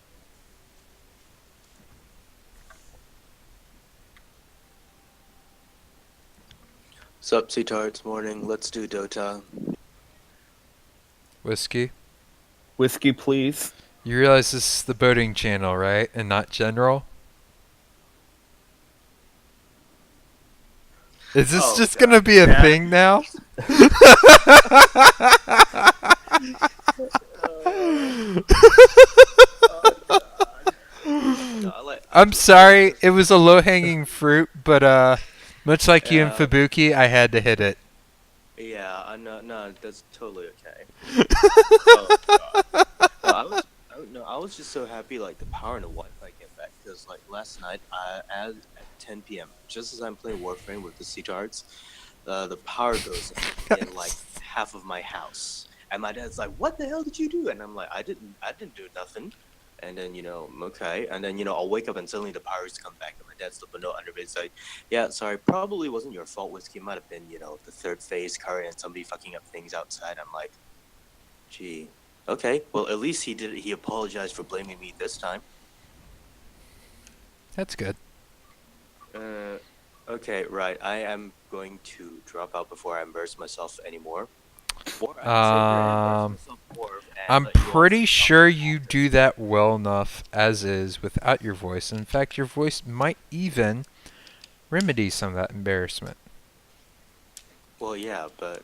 Sup, Tarts morning. Let's do Dota. Whiskey, Whiskey, please. you realize this is the boating channel, right? And not general? Is this Oh, just God. gonna be a Yeah. thing now? I'm sorry, it was a low-hanging fruit, but much like you and Yeah. Fubuki, I had to hit it. Yeah, I know. No, that's totally okay. Oh, God. No, I was just so happy, like, the power and the Wi-Fi came back. Because, like, last night, at 10 p.m., just as I'm playing Warframe with the Tarts, the power goes in, like, half of my house. And my dad's like, what the hell did you do? And I'm like, I didn't do nothing. And then, okay. And then, I'll wake up and suddenly the power's come back. And my dad's slipping a note under bed. It's like, yeah, sorry, probably wasn't your fault, Whiskey. It might have been, the third phase current and somebody fucking up things outside. I'm like, gee, okay. Well, at least he apologized for blaming me this time. That's good. Okay, right. I am going to drop out before I embarrass myself anymore. Or I can sit here and embarrass myself more and I'm let you all pretty stop sure it. you do that well enough as is without your voice. In fact, your voice might even remedy some of that embarrassment. Well, yeah, but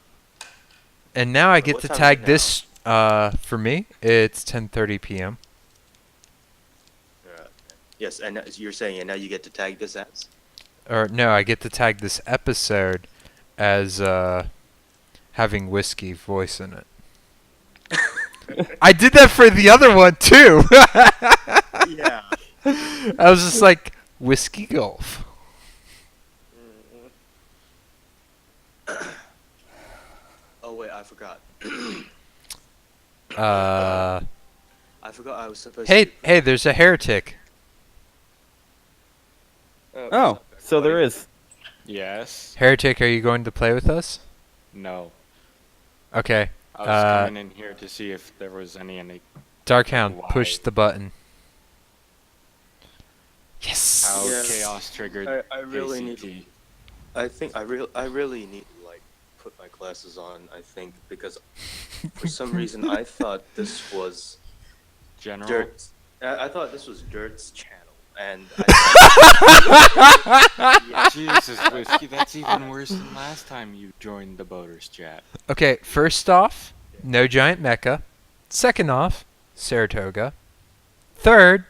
And now I get What to time is tag it now? this, for me, it's 10:30 p.m. yes, and you're saying, and now you get to tag this as. Or no, I get to tag this episode as having Whiskey voice in it. I did that for the other one too. Yeah. I was just like Whiskey Golf. Oh wait, I forgot. Uh, I forgot I was supposed hey, to. hey, there's a heretic. Oh, so there is. Yes. Heretic, are you going to play with us? No. Okay. I was coming in here to see if there was any Darkhound, Why? push the button. Yes. how Yes. chaos triggered I really need. ACT. I think I really need to like put my glasses on. I think because for some reason I thought this was General. Dirt. I thought this was Dirt's channel, and Jesus, Whiskey, that's even worse than last time you joined the boaters chat. Okay, first off, no giant mecha. Second off, Saratoga. Third,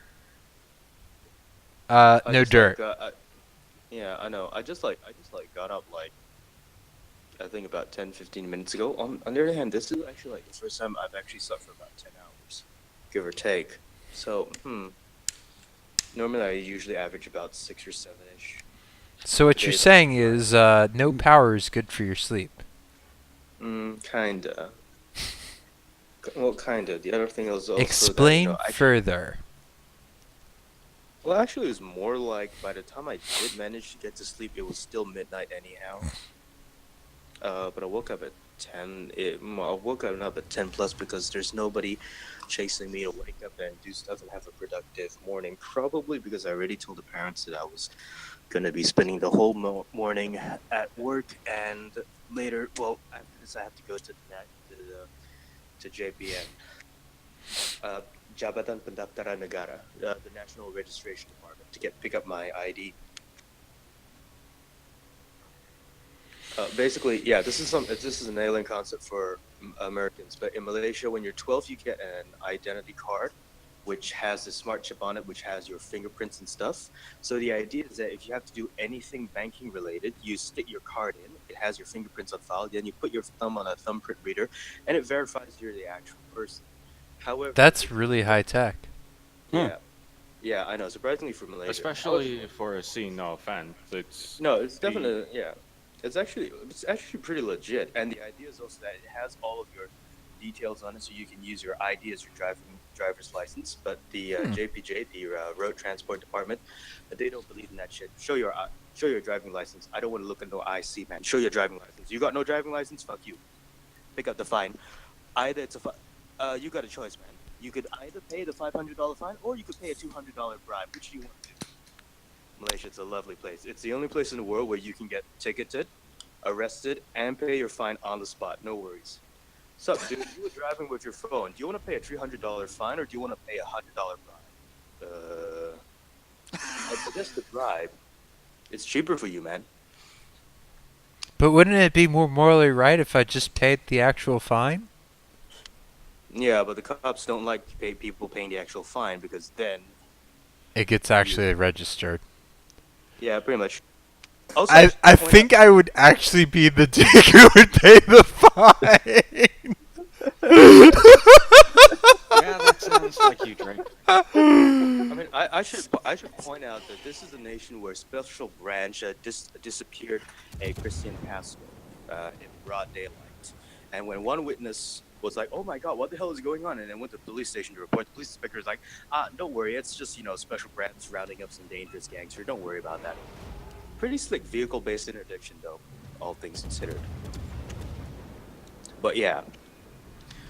I no just, dirt. yeah, I know. I just got up like I think about 10-15 minutes ago. On the other hand, this is actually like the first time I've actually slept for about 10 hours, give or take. So, normally I usually average about 6 or 7-ish. So what you're Today's saying is no power is good for your sleep. Kinda. Well, kinda. The other thing is also Explain that, further. well, actually, it was more like by the time I did manage to get to sleep, it was still midnight anyhow. But I woke up at 10. I woke up at 10 plus because there's nobody chasing me to wake up and do stuff and have a productive morning. Probably because I already told the parents that I was gonna be spending the whole morning at work, and later, well, after this, I have to go to to JPN, Jabatan Pendaftaran Negara, the National Registration Department, to pick up my ID. Basically, yeah, this is an alien concept for Americans, but in Malaysia, when you're 12, you get an identity card, which has a smart chip on it, which has your fingerprints and stuff. So the idea is that if you have to do anything banking related, you stick your card in, it has your fingerprints on file, then you put your thumb on a thumbprint reader, and it verifies you're the actual person. However, That's really high tech. yeah, yeah, I know, surprisingly for Malaysia. Especially for a scene, no offense. No, it's definitely, yeah. It's actually pretty legit, and the idea is also that it has all of your details on it, so you can use your ID as your driver's license. But the JPJ, the Road Transport Department, they don't believe in that shit. Show your driving license. I don't want to look at no IC, man. Show your driving license. You got no driving license? Fuck you. Pick up the fine. Either it's you got a choice, man. You could either pay the $500 fine, or you could pay a $200 bribe. Which do you want to do? Malaysia, it's a lovely place. It's the only place in the world where you can get ticketed, arrested, and pay your fine on the spot. No worries. Sup, dude? You were driving with your phone. Do you want to pay a $300 fine, or do you want to pay a $100 bribe? I guess the bribe. It's cheaper for you, man. But wouldn't it be more morally right if I just paid the actual fine? Yeah, but the cops don't like people paying the actual fine, because then, It gets actually registered. yeah, pretty much. Also, I should point think I would actually be the dick who would pay the fine. Yeah, that sounds like you, Drake. I mean, I should point out that this is a nation where Special Branch disappeared a Christian pastor in broad daylight, and when one witness was like, "Oh my God, what the hell is going on?" and then went to the police station to report, the police inspector was like, "Don't worry, it's just Special Branch rounding up some dangerous gangster. Don't worry about that." Pretty slick vehicle-based interdiction, though, all things considered. But yeah.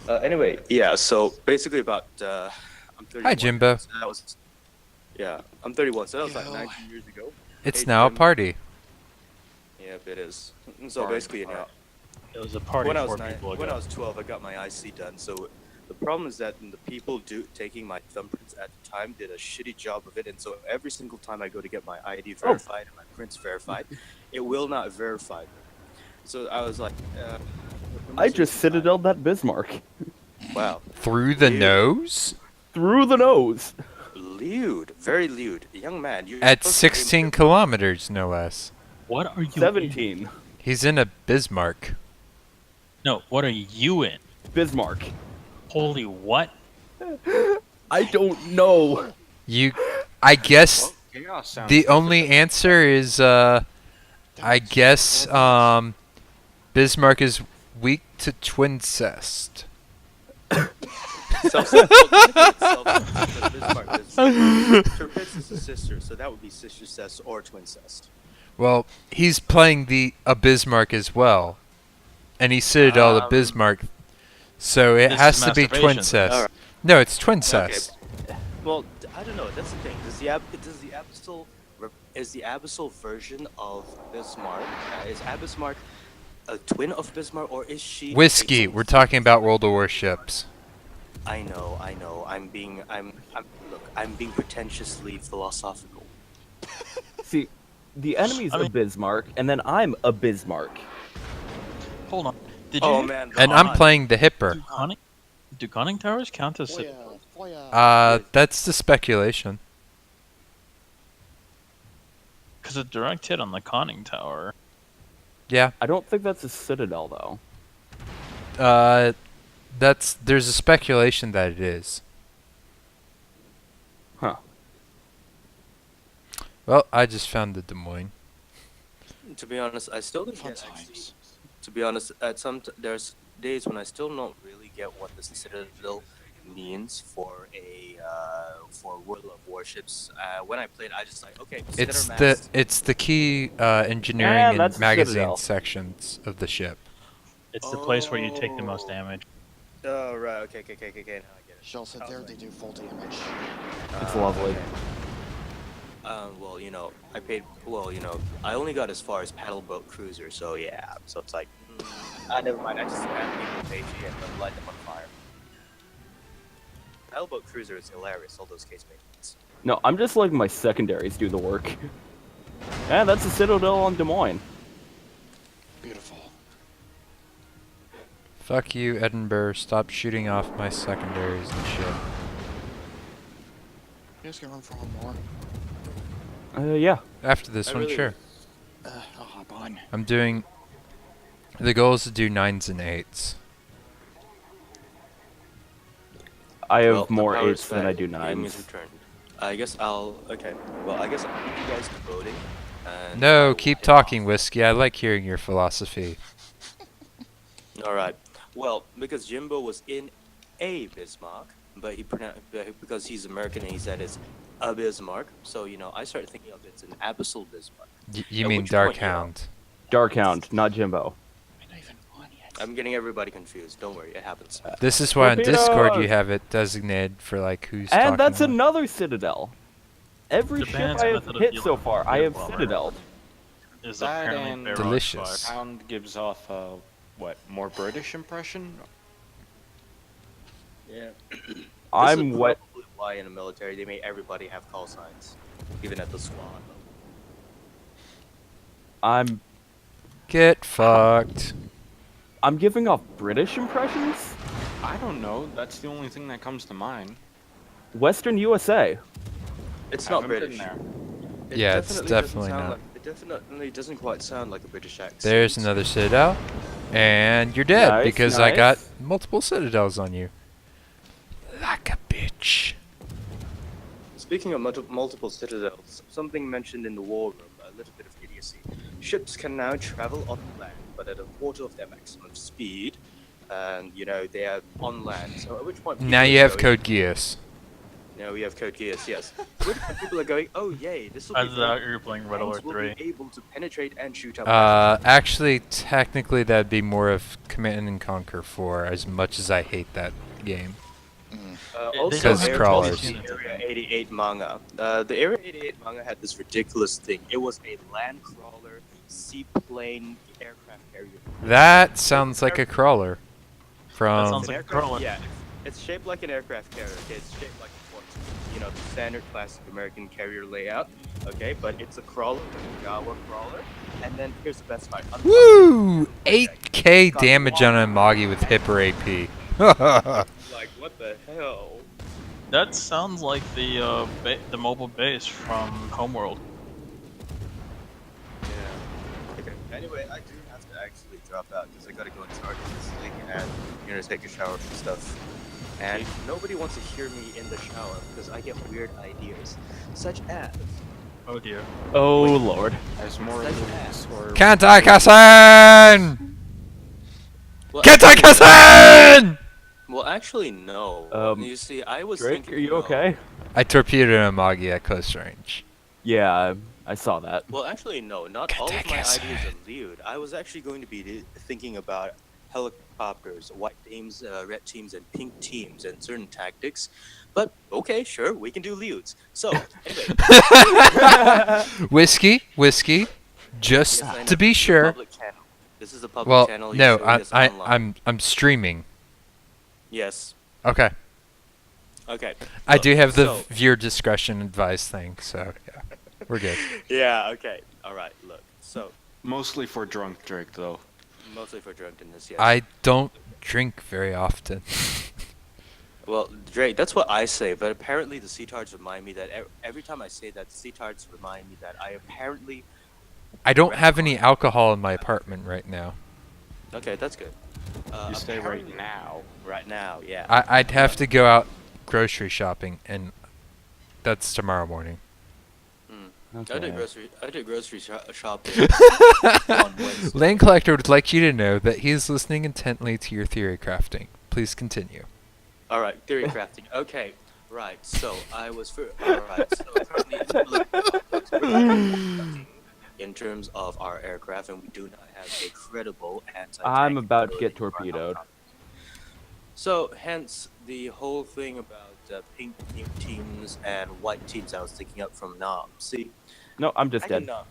Anyway, yeah. So basically, I'm 31. Hi, Jimbo. So that was, yeah, I'm 31. So that was like 19 years ago. It's Hey, now a Jim. party. Yep, it is. And so Party, basically, party. It was a party when I 4 was people ago. when I was 12, I got my IC done. So the problem is that the people taking my thumbprints at the time did a shitty job of it, and so every single time I go to get my ID verified and my prints verified, it will not verify them. So I was like, I just citadeled that Bismarck. Wow, Through the Dude. nose? Through the nose. lewd, very lewd, young man. You're At supposed to be 16 kilometers, no less. What are you 17. He's in a Bismarck. in? No, what are you in? Bismarck. Holy what? I don't know. I guess Well, chaos sounds the only answer is, I guess, Bismarck is weak to twincest. Turpitz is a sister, so that would be sister cest or twin cest. Well, he's playing a Bismarck as well. And he citadel the Bismarck. So it This has is to be masturbation. twincest. Alright. No, it's twincest. Well, I don't know. That's the thing. Is the abyssal version of Bismarck? Is Abismarck a twin of Bismarck, or is she? Whiskey. We're talking about World of War ships. I know. I'm being pretentiously philosophical. See, the enemy's I mean- a Bismarck, and then I'm a Bismarck. Hold on. Did Oh you man. And I'm playing the Hipper. do conning towers count as That's the speculation. because a direct hit on the conning tower? Yeah. I don't think that's a citadel, though. There's a speculation that it is. Huh. Well, I just found the Des Moines. To be honest, I still don't get actually. Sometimes. To be honest, there's days when I still don't really get what the Citadel means for World of Warships. When I played, I just like, okay, It's the key engineering Yeah, and that's a magazine Citadel. sections of the ship. It's the place where you take the most damage. Oh, right. Okay. Now I get it. Shell said there they do full damage. It's lovely. Okay. Well, I paid. Well, I only got as far as paddleboat cruiser, so yeah. So it's like, never mind. I just spam people page and then light them on fire. Paddleboat cruiser is hilarious. All those case maintenance. No, I'm just letting my secondaries do the work. And that's the Citadel on Des Moines. Beautiful. Fuck you, Edinburgh. Stop shooting off my secondaries and shit. You guys can run for one more. Yeah. After this I one, really- sure. I'll hop on. I'm doing. The goal is to do 9s and 8s. I have Well, the more power is 8s than I back. do Game is 9s. returned. I guess I'll. Okay. Well, I guess I'll leave you guys to voting. And No, I'll keep head talking, off. Whiskey. I like hearing your philosophy. All right. Well, because Jimbo was in a Bismarck, but because he's American and he said it's a Bismarck. So I started thinking of it's an Abyssal Bismarck. You At mean which point, Darkhound. Darkhound, not Jimbo. I'm not even on yet. I'm getting everybody confused. Don't worry, it happens. This is why on Discord you Torpedoes! have it designated for like who's talking. And that's what. another Citadel. Every ship Japan's I have method of hit dealing so with far, I have bomber Citadel. Is That apparently and Barrage Delicious. Fire. Hound gives off a more British impression? Yeah. I'm This is wet. probably why in the military they made everybody have call signs, even at the squad level. Get fucked. I'm giving off British impressions? I don't know. That's the only thing that comes to mind. Western USA. It's not Haven't been British. there. It Yeah, it's doesn't definitely sound not. Like, it definitely doesn't quite sound like a British accent. There's another Citadel. And you're dead Nice, because I got nice. multiple Citadels on you. Like a bitch. Speaking of multiple citadels, something mentioned in the war room, a little bit of idiocy. Ships can now travel on land, but at a quarter of their maximum speed, and they are on land. So at which point Now people you are have going- Code Geass. Now we have Code Geass, yes. At which point people are going, oh yay, this will I be thought fun. you were playing Red Alert Tanks will 3. be able to penetrate and shoot up. Actually, technically, that'd be more of Command and Conquer 4, as much as I hate that game. They Also, don't have Area crawlers. 88 manga. The Area 88 manga had this ridiculous thing. It was a land crawler, seaplane, aircraft carrier. That sounds like a crawler. That From sounds like a crawler. Yeah, it's shaped like an aircraft carrier. Okay, it's shaped like a fort. The standard classic American carrier layout. Okay, but it's a crawler, like a Gawa crawler. And then here's the best part. Woo! 8k damage on a Magi with Hipper AP. Like what the hell? That sounds like the mobile base from Homeworld. Yeah. Okay. Anyway, I do have to actually drop out because I gotta go and charge this thing and take a shower and stuff. And nobody wants to hear me in the shower because I get weird ideas, such as. Oh dear. Oh lord. As more Such loops as. or Kantai Kassen! Well, Kantai Kassen! Well, actually, no. You see, I was Drake, thinking. are you no. okay? I torpedoed a Magi at close range. Yeah, I saw that. Well, actually, no. Not all of my ideas are lewd. I was actually going to be thinking about helicopters, white teams, red teams, and pink teams, and certain tactics. But okay, sure, we can do lewds. So anyway, Whiskey, just Yes, I know. to be This is a sure. public channel. This is a public Well, channel. You're no, showing this online. I'm streaming. Yes. Okay. Okay. I Look, do have the so- viewer discretion advice thing, so yeah, we're good. Yeah. Okay. All right. Look. So mostly for drunk Drake though. mostly for drunkenness. Yes. I don't drink very often. Well, Drake, that's what I say, but apparently the C-tards remind me that every time I say that, C-tards remind me that I apparently... I don't have any alcohol in my apartment right now. Okay, that's good. You stay right apparently- now. Right now, yeah. I'd have to go out grocery shopping, and that's tomorrow morning. I Okay. did grocery shopping on Wednesday. Lane Collector would like you to know that he is listening intently to your theory crafting. Please continue. All right, theory crafting. Okay, right. So I was for all right. So currently in terms systems of our aircraft, and we do not have a credible anti-tank. I'm about to get ability for our torpedoed. helicopter. So, hence the whole thing about pink teams and white teams I was thinking up from Nam. See, No, I'm just back dead. in Nam.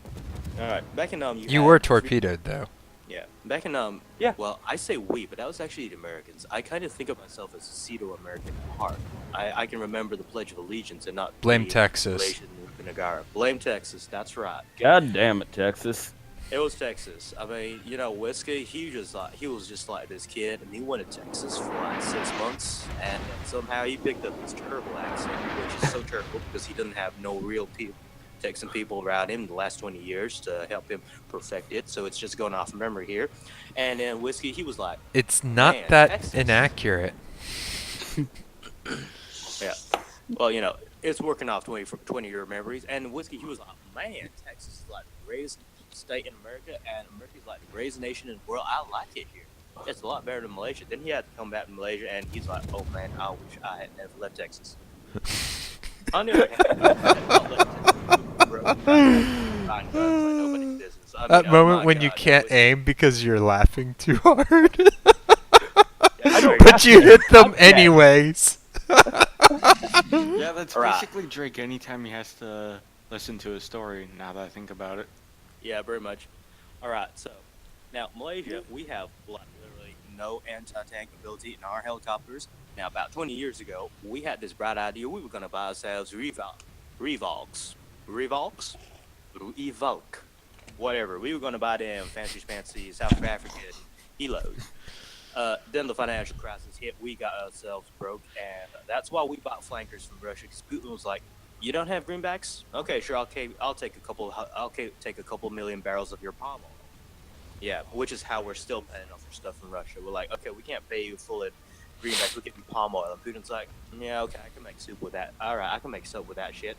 All right, back in Nam, You had were three- torpedoed though. Yeah, back in Yeah. Well, I say we, but that was actually the Americans. I kind of think of myself as a pseudo-American at heart. I can remember the Pledge of Allegiance and not Blame the Texas. Malaysian Nagara. Blame Texas. That's right. God damn it, Texas. It was Texas. I mean, you know, Whiskey. He was just like this kid, and he went to Texas for like 6 months, and somehow he picked up this terrible accent, which is so terrible because he doesn't have no real Texan people around him the last 20 years to help him perfect it. So it's just going off memory here. And then Whiskey, he was like, It's not Man, that Texas. inaccurate. yeah. Well, you know, it's working off 20-year memories. And Whiskey, he was like, man, Texas is like the greatest state in America, and America's like the greatest nation in the world. I like it here. It's a lot better than Malaysia. Then he had to come back to Malaysia, and he's like, oh man, I wish I had never left Texas. On the other hand, I had not left Texas, bro. Buying guns like nobody's business. I mean, That oh moment my when you God, that can't was- aim because you're laughing too hard. Yeah, sorry, But you hit them I'm dead. anyways. Yeah, that's Alright. basically Drake anytime he has to listen to a story, now that I think about it. Yeah, very much. All right, so now Malaysia, we have like literally no anti-tank ability in our helicopters. Now, about 20 years ago, we had this bright idea. We were going to buy ourselves Revolks, whatever. We were going to buy them fancy South African helos. Then the financial crisis hit. We got ourselves broke, and that's why we bought flankers from Russia. Because Putin was like, "You don't have greenbacks? Okay, sure. I'll take a couple million barrels of your palm oil." Yeah, which is how we're still paying off for stuff from Russia. We're like, okay, we can't pay you full in greenbacks. We're getting palm oil, and Putin's like, "Yeah, okay, I can make soup with that. All right, I can make soap with that shit.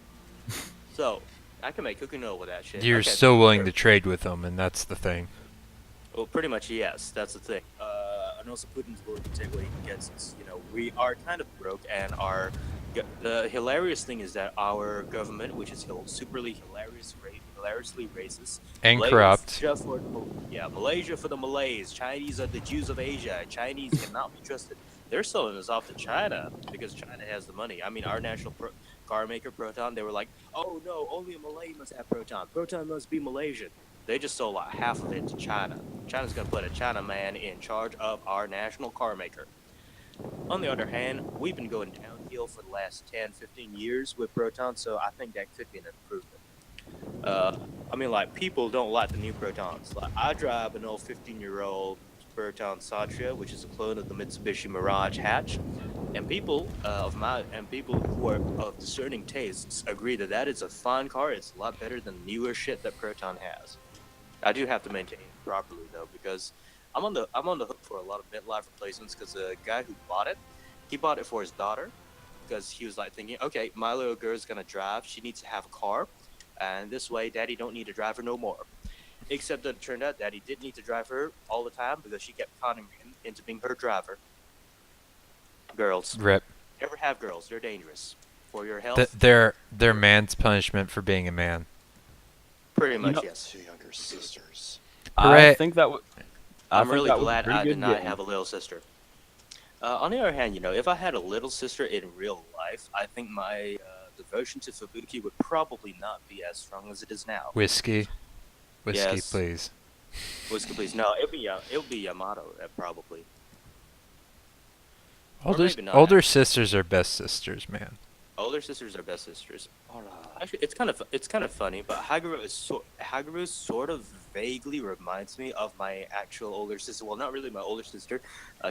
So I can make cooking oil with that shit." You're Okay, still willing sure. to trade with them, and that's the thing. Well, pretty much yes. That's the thing. And also Putin's willing to take what he can get, since we are kind of broke, and the hilarious thing is that our government, which is hilariously racist, And Malaysia corrupt. just for Malaysia for the Malays. Chinese are the Jews of Asia. Chinese cannot be trusted. They're selling us off to China because China has the money. I mean, our national car maker Proton, they were like, "Oh no, only a Malay must have Proton. Proton must be Malaysian." They just sold like half of it to China. China's gonna put a Chinaman in charge of our national car maker. On the other hand, we've been going downhill for the last 10, 15 years with Proton, so I think that could be an improvement. I mean, like, people don't like the new Protons. Like, I drive an old 15-year-old Proton Satria, which is a clone of the Mitsubishi Mirage hatch, and people who are of discerning tastes agree that that is a fine car. It's a lot better than the newer shit that Proton has. I do have to maintain it properly though, because I'm on the hook for a lot of midlife replacements, because the guy who bought it, he bought it for his daughter, because he was like thinking, okay, my little girl's gonna drive, she needs to have a car, and this way daddy don't need to drive her no more. Except that it turned out daddy did need to drive her all the time, because she kept conning him into being her driver. Girls. Rip. Never have girls, they're dangerous. For your health, They're man's punishment for being a man. pretty much know- yes. Two younger sisters. I Hooray. think that would. I'm really glad I did not have a little sister. On the other hand, if I had a little sister in real life, I think my devotion to Fubuki would probably not be as strong as it is now. Whiskey, Yes. please. Whiskey, please. No, it'll be Yamato, probably. Or Older maybe not, older actually. sisters are best sisters, man. Older sisters are best sisters. Actually, it's kind of funny, but Haguru sort of vaguely reminds me of my actual older sister. Well, not really my older sister.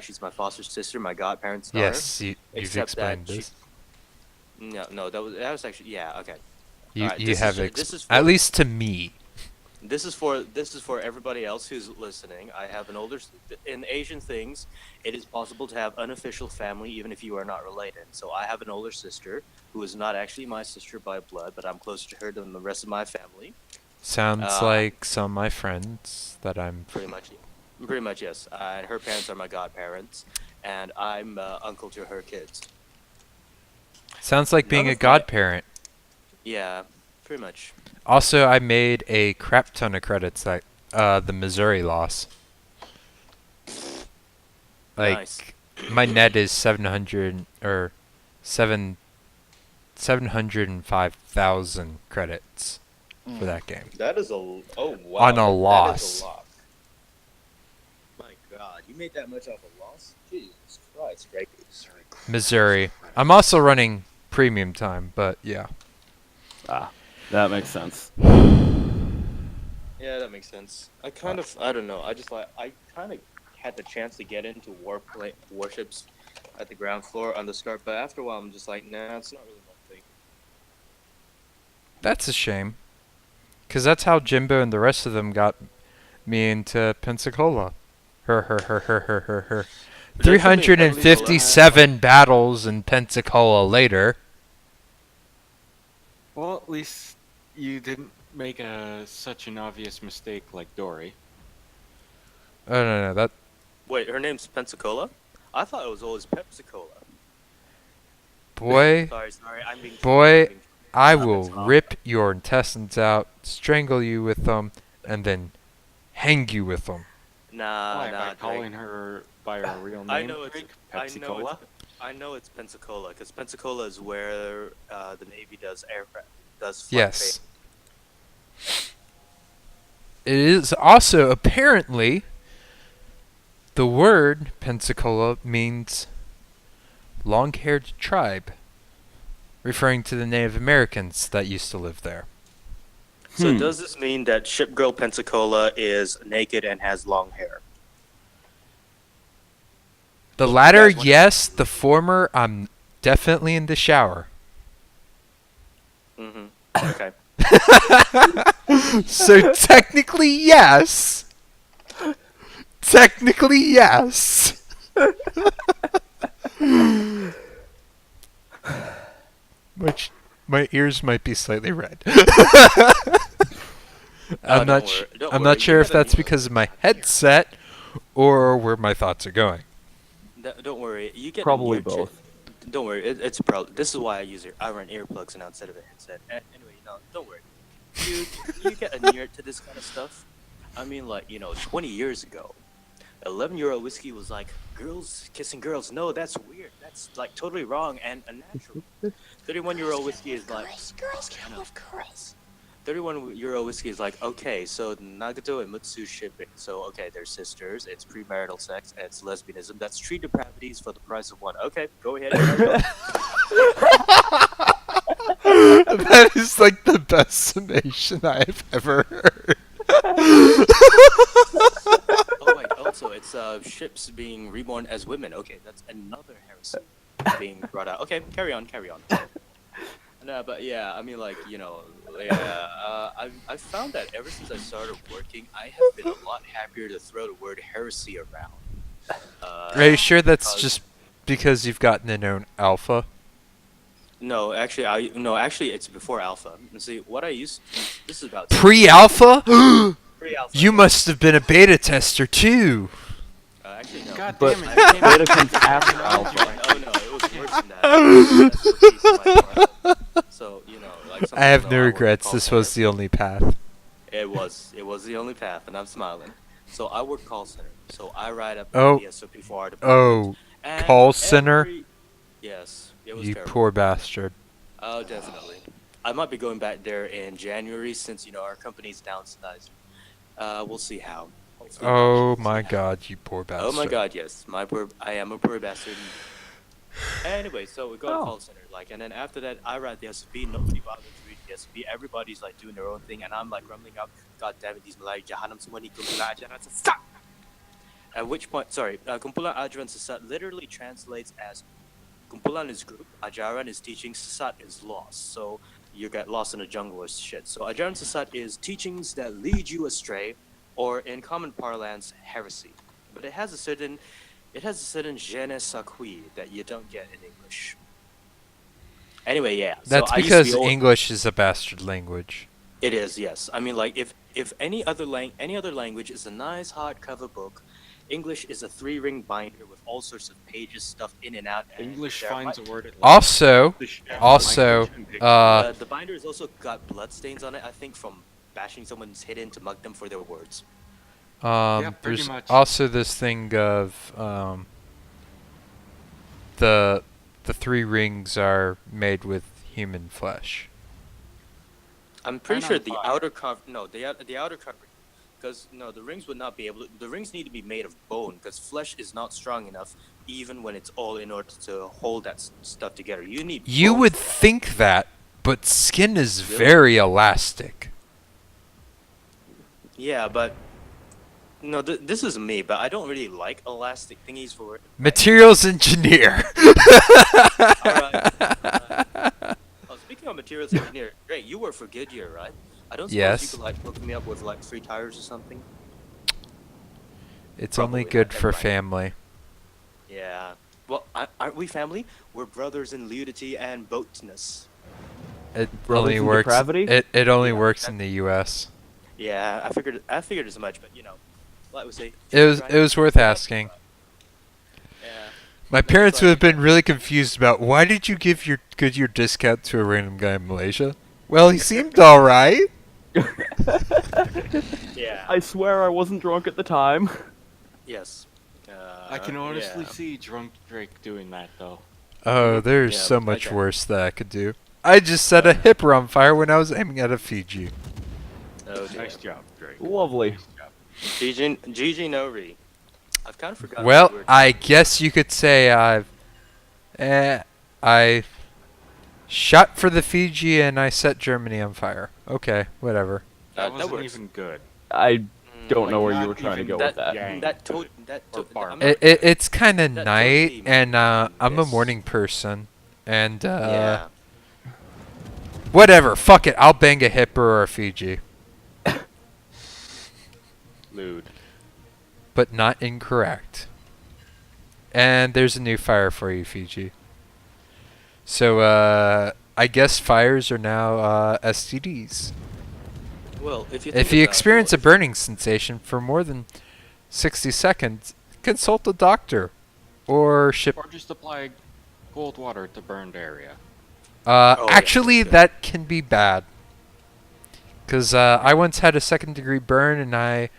She's my foster sister, my godparents' daughter. Yes, you've Except that explained she- this. No, that was actually, yeah, okay. You Alright, you this have is- this is at for- least to me. This is for everybody else who's listening. I have an older. In Asian things, it is possible to have unofficial family even if you are not related. So I have an older sister who is not actually my sister by blood, but I'm closer to her than the rest of my family. Sounds like some of my friends that I'm. Pretty much, yes. And her parents are my godparents, and I'm uncle to her kids. Sounds like being None a of my- godparent. Yeah, pretty much. Also, I made a crap ton of credits at the Missouri loss. Like, Nice. my net is 700 or 705,000 credits for that game. That is oh wow. On a That loss. is a lot. My God, you made that much off a loss? Jesus Christ, Drake. Missouri. I'm also running premium time, but yeah. Ah, that makes sense. Yeah, that makes sense. I don't know. I kind of had the chance to get into warships at the ground floor on the start, but after a while, I'm just like, nah, it's not really my thing. That's a shame. Because that's how Jimbo and the rest of them got me into Pensacola. Her. There's something totally 357 battles in Pensacola later. Well, at least you didn't make such an obvious mistake like Dory. Oh, no, that... Wait, her name's Pensacola? I thought it was always Pepsi-Cola. Boy, Sorry, I'm being... Boy, I'm being- I Stop it, will stop. rip your intestines out, strangle you with them, and then hang you with them. Nah, Why, nah, by Drake. calling her by her real name? I know it's Drake? I know Pepsi-Cola? I know it's Pensacola because Pensacola is where the Navy does aircraft flight Yes. training. It is also apparently the word Pensacola means long-haired tribe, referring to the Native Americans that used to live there. So Hmm. does this mean that ship girl Pensacola is naked and has long hair? The Well, you latter, guys want- yes. The former, I'm definitely in the shower. Mm-hmm. Okay. So technically, yes. Technically, yes. Which my ears might be slightly red. I'm don't not. worry, don't I'm worry, not sure you if that's gotta- because of my headset or where my thoughts are going. Don't worry. You get an Probably ear check. both. Don't worry. It's probably. This is why I run earplugs now instead of a headset. Anyway, no, don't worry. You get inured to this kind of stuff. I mean, like 20 years ago, 11-year-old whiskey was like girls kissing girls. No, that's weird. That's like totally wrong and unnatural. 31-year-old whiskey is like. Girls can't love girls. 31-year-old whiskey is like, okay, so Nagato and Mutsu shipping. So, okay, they're sisters. It's premarital sex. And it's lesbianism. That's 3 depravities for the price of 1. Okay, go ahead. That is like the best summation I've ever heard. Oh, wait, also, it's ships being reborn as women. Okay, that's another heresy being brought out. Okay, carry on. No, but yeah, I mean, like, I've found that ever since I started working, I have been a lot happier to throw the word heresy around. Are you sure that's because- just because you've gotten to know Alpha? No, actually, it's before alpha. And see, what I used this is about Pre-Alpha? pre-alpha. You must have been a beta tester too. Actually, no. God But damn it! beta comes after alpha. Oh no, it was worse than that. That's what piece of my part. So like. some I have people no know, I work regrets. call This center. was the only path. It was the only path, and I'm smiling. So I work call center. So I write up Oh. the SOP for our department. Oh, And call center? Yes, it was you terrible. poor bastard. Oh, definitely. I might be going back there in January since our company's downsized. We'll see how. Hopefully Oh we'll see my how. god, you poor bastard. Oh my god, yes. I am a poor bastard. Anyway, so we go to Oh. call center, and then after that, I write the SOP. Nobody bothers to read the SOP. Everybody's like doing their own thing, and I'm like rumbling out, God damn it, these Malay Jahanam semua ni kumpulan ajaran sesat. At which point, kumpulan ajaran sesat literally translates as kumpulan is group, ajaran is teaching, sesat is lost. So you get lost in the jungle or shit. So ajaran sesat is teachings that lead you astray, or in common parlance, heresy. But it has a certain je ne sais quoi that you don't get in English. Anyway, yeah. That's so I used to be because old- English is a bastard language. It is, yes. I mean, like if any other language is a nice hardcover book, English is a 3-ring binder with all sorts of pages stuffed in and out. And English there finds might- a word. Also, Also, the binder has also got bloodstains on it. I think from bashing someone's head in to mug them for their words. pretty there's much. also this thing of the 3 rings are made with human flesh. I'm pretty They're sure not the fine. outer cover. No, the outer covering. Because no, the rings would not be able. The rings need to be made of bone because flesh is not strong enough, even when it's all in order to hold that stuff together. You need. You bone would for that. think that, but skin is Really? very elastic. Yeah, but no, this is me. But I don't really like elastic thingies for. Materials engineer. Alright. Oh, speaking of materials engineer, great. You work for Goodyear, right? I don't suppose Yes. you could like hook me up with like 3 tires or something. It's Probably only not, good never for mind. family. Yeah. Well, aren't we family? We're brothers in nudity and boatness. It Brothers only in works. depravity? It only Yeah, works that- in the U.S. Yeah, I figured as much, but you know, like we say. It was worth asking. Yeah. My parents would have been really confused about why did you give your Goodyear discount to a random guy in Malaysia? Well, he seemed all right. Yeah. I swear I wasn't drunk at the time. Yes. I can honestly yeah. see drunk Drake doing that though. Oh, there's Yeah, so I much can. worse that I could do. I just set a hipper on fire when I was aiming at a Fiji. Oh, dear. Nice job, Drake. Lovely. Nice job. GG Nori. I've kind of forgotten. Well, what we were- I guess you could say I shot for the Fiji and I set Germany on fire. Okay, whatever. That that wasn't works. even good. I don't know like, where you not were trying to even go with that. Yang. Or bar. I'm not- It's kind of That night, totally and I'm a miss. morning person, and yeah. whatever. Fuck it, I'll bang a hipper or a Fiji, Lewd. but not incorrect. And there's a new fire for you, Fiji. So I guess fires are now STDs. Well, if you If think you about it, experience a well, burning sensation for more than 60 seconds, consult a doctor or ship. Or just apply cold water to burned area. yeah, Actually, that's good. that can be bad. Because I once had a 2nd-degree burn and I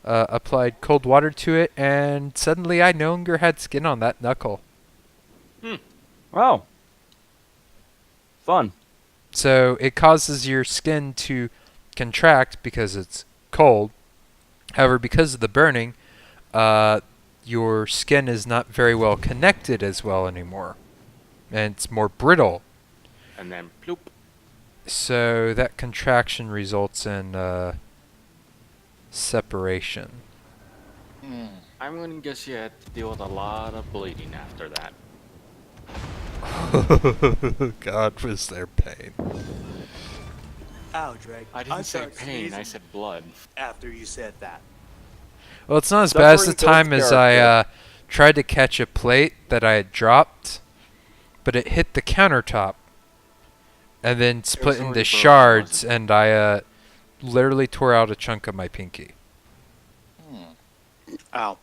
applied cold water to it, and suddenly I no longer had skin on that knuckle. Wow. Fun. So it causes your skin to contract because it's cold. However, because of the burning, your skin is not very well connected as well anymore. And it's more brittle. And then ploop. So that contraction results in separation. I'm gonna guess you had to deal with a lot of bleeding after that. God, was there pain. Ow, Drake. I didn't say started pain, I sneezing said blood. after you said that. Well, it's not as bad as the Suffering time builds as I character. tried to catch a plate that I had dropped, but it hit the countertop and then split already into broken, shards, wasn't and I literally tore out a chunk of my pinky. Ow.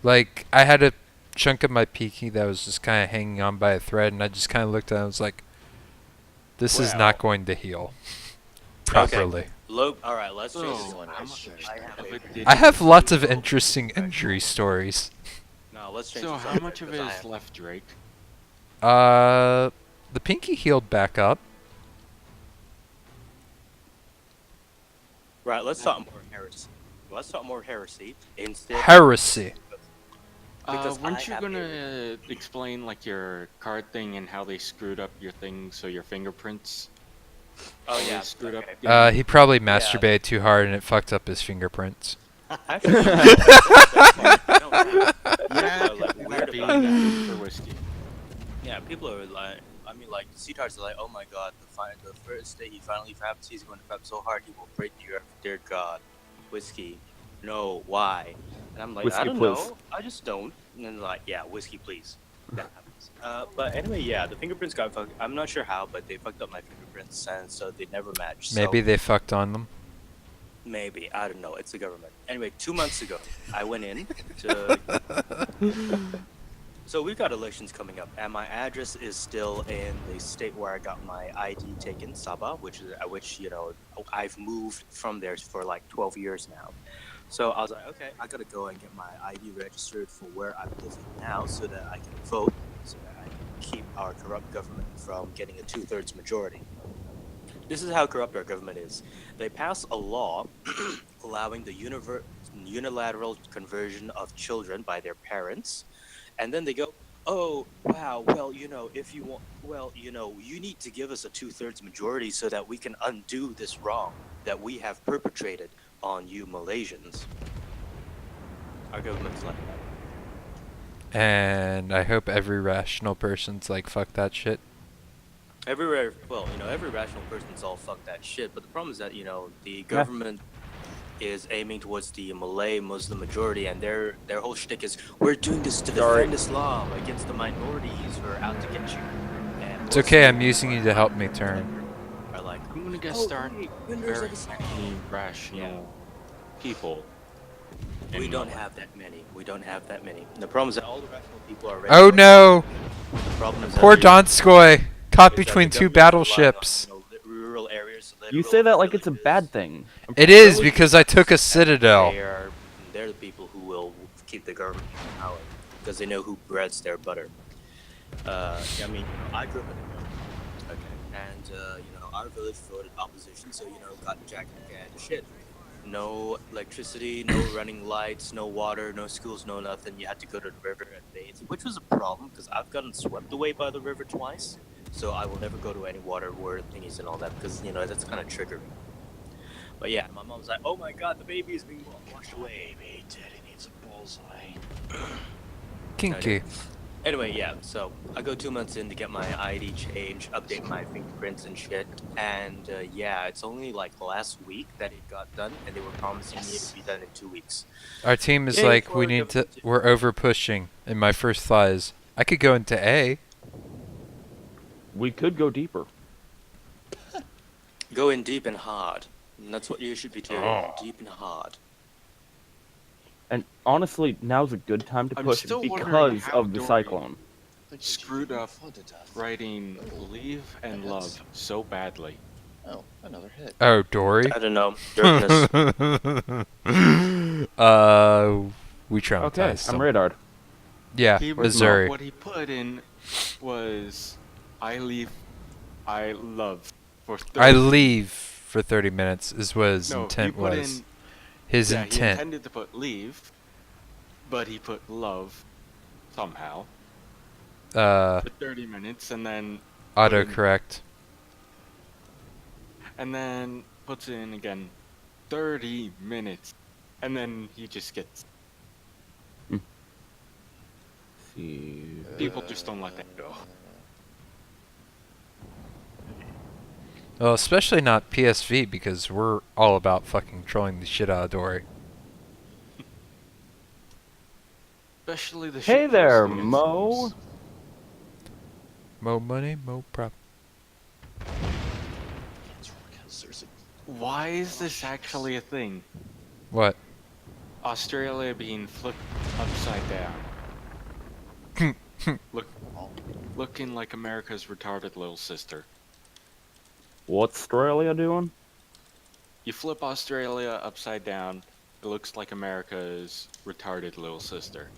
Like, I had a chunk of my pinky that was just kind of hanging on by a thread, and I just kind of looked at it and was like, this is not Well. going to heal properly. All right, let's change this So, one. how much I have of a- it did I you have lots of do? interesting injury stories. No, let's change So this how up much of it because I is have- left, Drake? The pinky healed back up. Right, let's talk more heresy. Let's talk more heresy instead. Heresy. Because Weren't I you have gonna explain like your card thing and how they screwed up your thing so your fingerprints Oh always yeah, screwed up? okay. He probably masturbated too hard and it fucked up his fingerprints. Actually, I don't know. Yeah, People are, like, weird being about that. for whiskey. Yeah, people are like, I mean, like, C-tards are like, oh my god, the first day he finally faps, he's going to fap so hard he will break the earth. Dear God, whiskey, no, why? And I'm like, Whiskey, I don't please. know, I just don't. And then like, yeah, whiskey, please. That happens. But anyway, yeah, the fingerprints got fucked. I'm not sure how, but they fucked up my fingerprints, and so they never matched. Maybe so, they fucked on them. Maybe, I don't know. It's the government. Anyway, 2 months ago, I went in to. So we've got elections coming up, and my address is still in the state where I got my ID taken, Sabah, which I've moved from there for like 12 years now. So I was like, okay, I gotta go and get my ID registered for where I'm living now, so that I can vote, so that I can keep our corrupt government from getting a 2/3 majority. This is how corrupt our government is. They pass a law allowing the unilateral conversion of children by their parents, and then they go, "Oh, wow. Well, if you want, you need to give us a 2/3 majority so that we can undo this wrong that we have perpetrated on you Malaysians." Our government's like that. And I hope every rational person's like, fuck that shit. Every rational person's all fuck that shit. But the problem is that the government is aiming towards the Malay Muslim majority, and their whole shtick is, we're doing this to defend Islam against the minorities who are out to get you. And It's okay, I'm using you to help me turn. Are like, I'm gonna guess there aren't very many rational people. we in don't Malay. have that many. We don't have that many. The problem is that all the rational people are. Oh no! The problem is Poor that Donskoy! Caught is that the between two government is relying battleships. on, rural areas. You say that like it's a villages. bad thing. It is, because I took a citadel. They're the people who will keep the government in power because they know who breads their butter. I grew up in a village, okay, and our village voted opposition, so got jacked and shit. No electricity, no running lights, no water, no schools, no nothing. You had to go to the river and bathe, which was a problem because I've gotten swept away by the river twice. So I will never go to any water thingies and all that because that's kind of triggering. But yeah, my mom's like, "Oh my God, the baby is being washed away. Baby, daddy needs a bullseye." Kinky. Anyway, yeah. So I go 2 months in to get my ID change, update my fingerprints and shit, and it's only like last week that it got done, and they were promising me it would be done in 2 weeks. Our team is Yay like, for we need to, government. we're over pushing. And my first thought is, I could go into A. We could go deeper. Go in deep and hard. And that's what you should be doing. Deep and hard. And honestly, now's a good time to I'm push still wondering because how of the Dory- cyclone. Screwed up writing leave and love so badly. Oh, another hit. Oh, Dory? I don't know. Darkness. We traumatized Okay, them. I'm radar. Yeah, Missouri. What he put in was, I leave, I love for 30 I leave for 30 minutes is what his No, intent he put was. in, His He intent. intended to put leave, but he put love somehow for 30 minutes, and then Autocorrect. puts in again 30 minutes, and then he just gets. People just don't let that go. Well, especially not PSV, because we're all about fucking trolling the shit out of Dory. Especially the Hey shit there, posting Mo. instance. Mo money, mo prop. Why is this actually a thing? What? Australia being flipped upside down. Looking like America's retarded little sister. What's Australia doing? You flip Australia upside down, it looks like America's retarded little sister.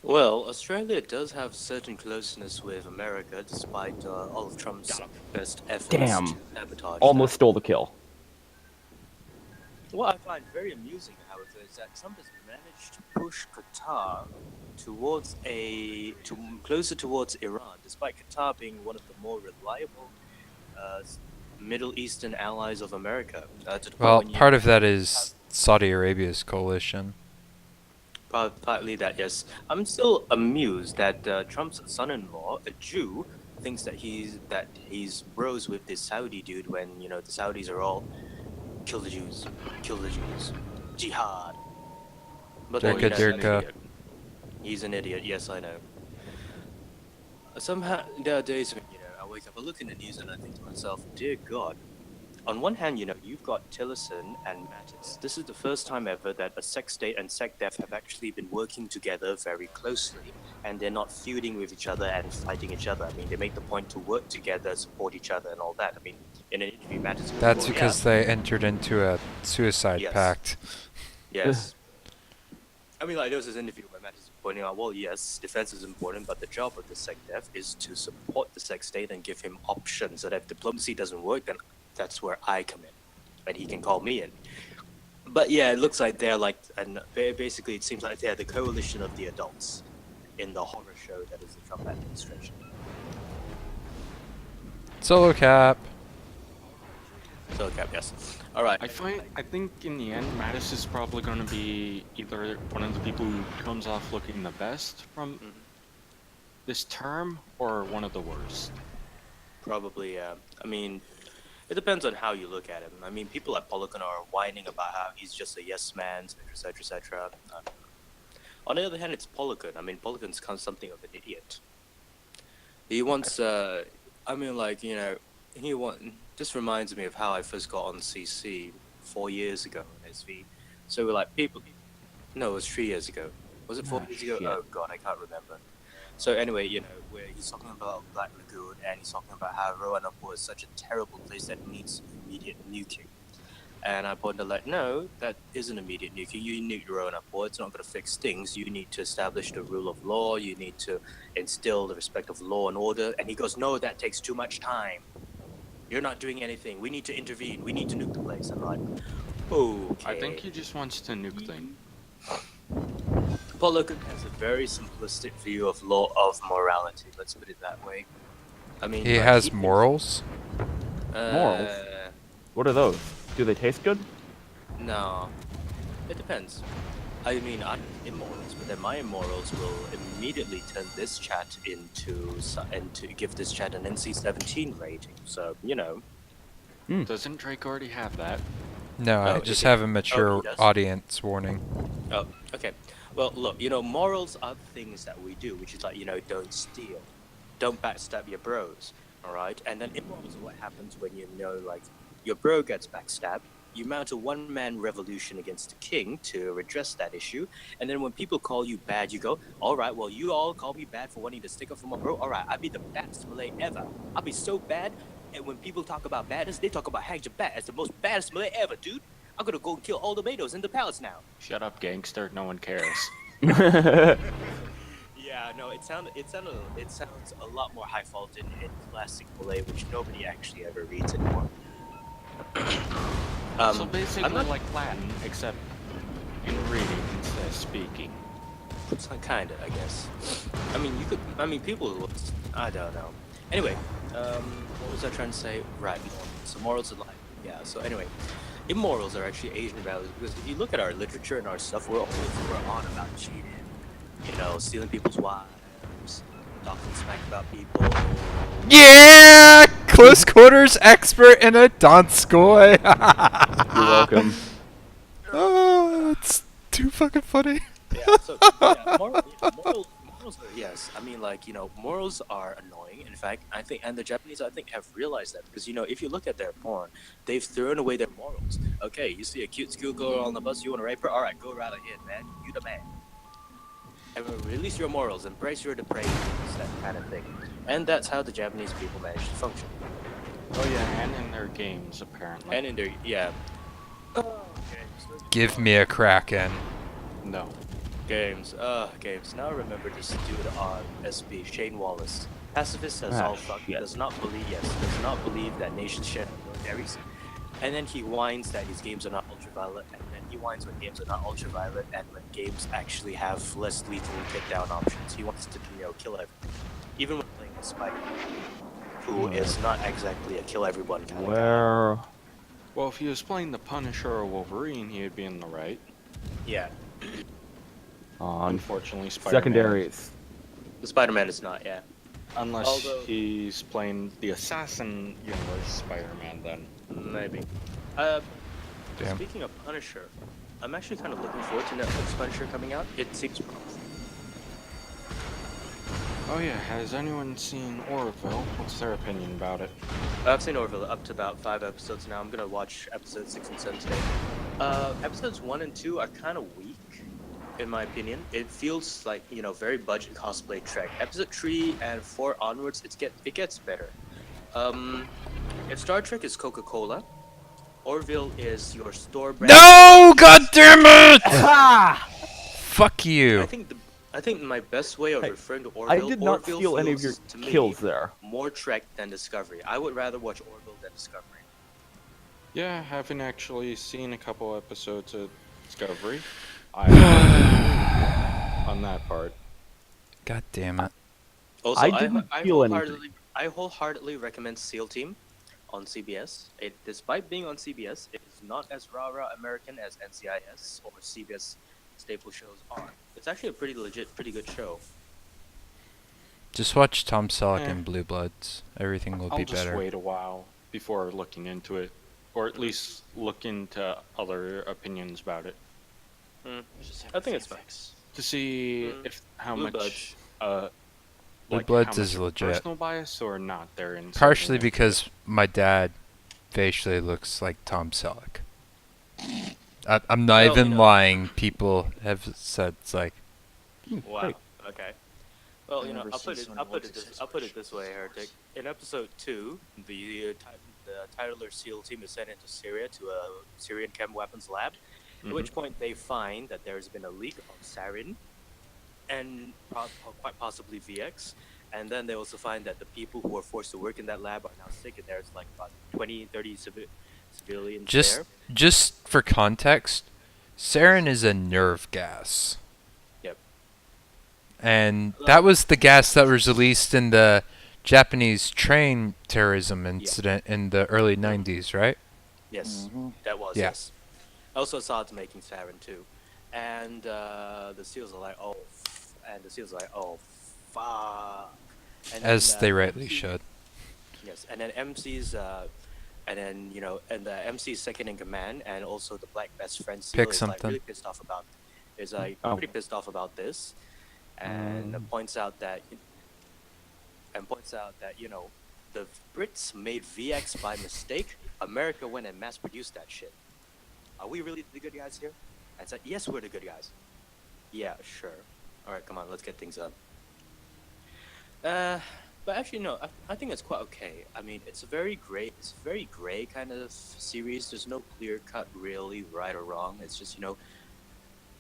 Well, Australia does have certain closeness with America, despite all of Trump's best efforts Damn. to sabotage. Almost stole the kill. What I find very amusing, however, is that Trump has managed to push Qatar towards closer towards Iran, despite Qatar being one of the more reliable Middle Eastern allies of America. To the point Well, when you part of that is Saudi Arabia's coalition. Partly that, yes. I'm still amused that Trump's son-in-law, a Jew, thinks that he's bros with this Saudi dude when the Saudis are all kill the Jews, jihad. But then, Dirka, he's an dirka. idiot. He's an idiot. Yes, I know. Somehow there are days when I wake up, I look in the news, and I think to myself, dear God, on one hand, you know, you've got Tillerson and Mattis. This is the first time ever that a sex state and SecDef have actually been working together very closely, and they're not feuding with each other and fighting each other. I mean, they make the point to work together, support each other, and all that. I mean, in an interview, Mattis. That's because they entered into a suicide Yes. pact. Yes. I mean, like, there was this interview where Mattis was pointing out, well, yes, defense is important, but the job of the SecDef is to support the sex state and give him options. So that if diplomacy doesn't work, then that's where I come in, and he can call me in. But yeah, it looks like they're like, and basically, it seems like they're the coalition of the adults in the horror show that is the Trump administration. Solo cap. So, Cap, yes. All right. I think in the end, Mattis is probably going to be either one of the people who comes off looking the best from this term, or one of the worst. Probably, yeah. I mean, it depends on how you look at him. I mean, people like Polygon are whining about how he's just a yes man, etc., etc. On the other hand, it's Polygon. I mean, Polygon's kind of something of an idiot. He wants, I mean, like, you know, this reminds me of how I first got on CC 4 years ago in SV. So we're like, no, it was 3 years ago. Was it 4 years ago? shit. Oh god, I can't remember. So anyway, you know, where he's talking about Black Lagoon, and he's talking about how Roanoke is such a terrible place that needs immediate nuking. And I pointed out, like, no, that isn't immediate nuking. You nuke Roanoke. It's not going to fix things. You need to establish the rule of law. You need to instill the respect of law and order. And he goes, no, that takes too much time. You're not doing anything. We need to intervene. We need to nuke the place. I'm like, okay. I think he just wants to nuke things. Paul Logan has a very simplistic view of law of morality. Let's put it that way. I mean, He like, has thinks- morals. Morals? What are those? Do they taste good? No, it depends. I mean, I'm immorals, but then my immorals will immediately turn this chat and to give this chat an NC-17 rating. So you know. Doesn't Drake already have that? No, I Oh, just okay. have a mature he does? audience warning. Oh, okay. Well, look, you know, morals are things that we do, which is like, you know, don't steal, don't backstab your bros, all right? And then immorals are what happens when, you know, like, your bro gets backstabbed. You mount a one-man revolution against the king to redress that issue, and then when people call you bad, you go, all right, well, you all call me bad for wanting to stick up for my bro. All right, I'll be the baddest Malay ever. I'll be so bad, and when people talk about badness, they talk about Hang Jabat as the most baddest Malay ever, dude. I'm gonna go and kill all the Mados in the palace now. Shut up, gangster. No one cares. Yeah, no, it sounds a lot more high-faulted in classic Malay, which nobody actually ever reads anymore. So basically, I'm not like Latin, except in reading instead of speaking. It's not kinda, I guess. I mean, you could. I mean, people. I don't know. Anyway, what was I trying to say? Right, so morals are life. Yeah. So anyway, immorals are actually Asian values because if you look at our literature and our stuff, we're on about cheating, you know, stealing people's wives, talking smack about people. Yeah! Close quarters expert in a Donskoy! You're welcome. Oh, it's too fucking funny. Yeah, so yeah, morals are, yes. I mean, like, you know, morals are annoying. In fact, I think, and the Japanese, I think, have realized that because, you know, if you look at their porn, they've thrown away their morals. Okay, you see a cute schoolgirl on the bus, you want to rape her? All right, go right ahead, man. You the man. And release your morals, embrace your depraved, that kind of thing. And that's how the Japanese people manage to function. Oh yeah, and in their games, apparently. And in their, yeah. Give me a Kraken. No. Games. Games. Now remember this dude on SB, Shane Wallace. Pacifist as all fuck. Shit. Does not believe that nations share militaries. And then he whines that his games are not ultraviolet, and then he whines when games are not ultraviolet, and when games actually have less lethal get down options. He wants to, you know, kill everything. Even when playing a Spike, who is not exactly a kill everyone kind of guy. Where? Well, if he was playing the Punisher or Wolverine, he would be in the right. Yeah. On Unfortunately, Spider-Man. secondaries. The Spider-Man is not, yeah. Unless Although- he's playing the Assassin Universe Spider-Man, then. Maybe. Damn. Speaking of Punisher, I'm actually kind of looking forward to Netflix Punisher coming out. It seems promising. Oh yeah, has anyone seen Orville? What's their opinion about it? I've seen Orville up to about 5 episodes now. I'm gonna watch episodes 6 and 7 today. Episodes 1 and 2 are kind of weak, in my opinion. It feels like, you know, very budget cosplay Trek. Episode 3 and 4 onwards, it gets better. If Star Trek is Coca-Cola, Orville is your store brand. No! God damn it! Fuck you. I think my best way of Hey, referring to I Orville, did not Orville steal any of your feels to me kills there. more Trek than Discovery. I would rather watch Orville than Discovery. Yeah, I haven't actually seen a couple episodes of Discovery. I agree with you on that part. God damn it. Also, I didn't feel anything. I wholeheartedly recommend SEAL Team on CBS. Despite being on CBS, it is not as rah-rah American as NCIS or CBS staple shows are. It's actually a pretty good show. Just watch Tom Selleck Eh. and Blue Bloods. Everything will I'll be just better. wait a while before looking into it, or at least look into other opinions about it I think it's fine. to see if how Blue much Bloods. Blue like Bloods how is much legit. personal bias or not there in Partially because my dad facially looks like Tom Selleck. I'm not Well, even you know. lying. People have said it's like, Wow. Okay. Well, you know, never I'll seen put it. someone I'll put look it this. this I'll put it much. this way, Heretic. In episode 2, the titular SEAL team is sent into Syria to a Syrian chem weapons lab. At which point they find that there's been a leak of sarin, and quite possibly VX. And then they also find that the people who are forced to work in that lab are now sick, and there's like about 20, 30 civilians just there. just for context, sarin is a nerve gas. Yep. And that was the gas that was released in the Japanese train terrorism incident in the early 90s, right? Yes, Mhm. that was Yeah. yes. Also, Assad's making sarin too, and the SEALs are like, oh, and the SEAls are like, oh, fuck. And As then, they rightly MC should. Yes, and then MC's, and then you know, and the MC's second in command, and also the black best friend SEAL Pick is like something. really pissed off about, Oh. pretty pissed off about this, and points out that, you know, the Brits made VX by mistake. America went and mass produced that shit. Are we really the good guys here? I said, yes, we're the good guys. Yeah, sure. All right, come on, let's get things up. But actually, no, I think it's quite okay. I mean, it's a very gray kind of series. There's no clear cut, really, right or wrong. It's just, you know,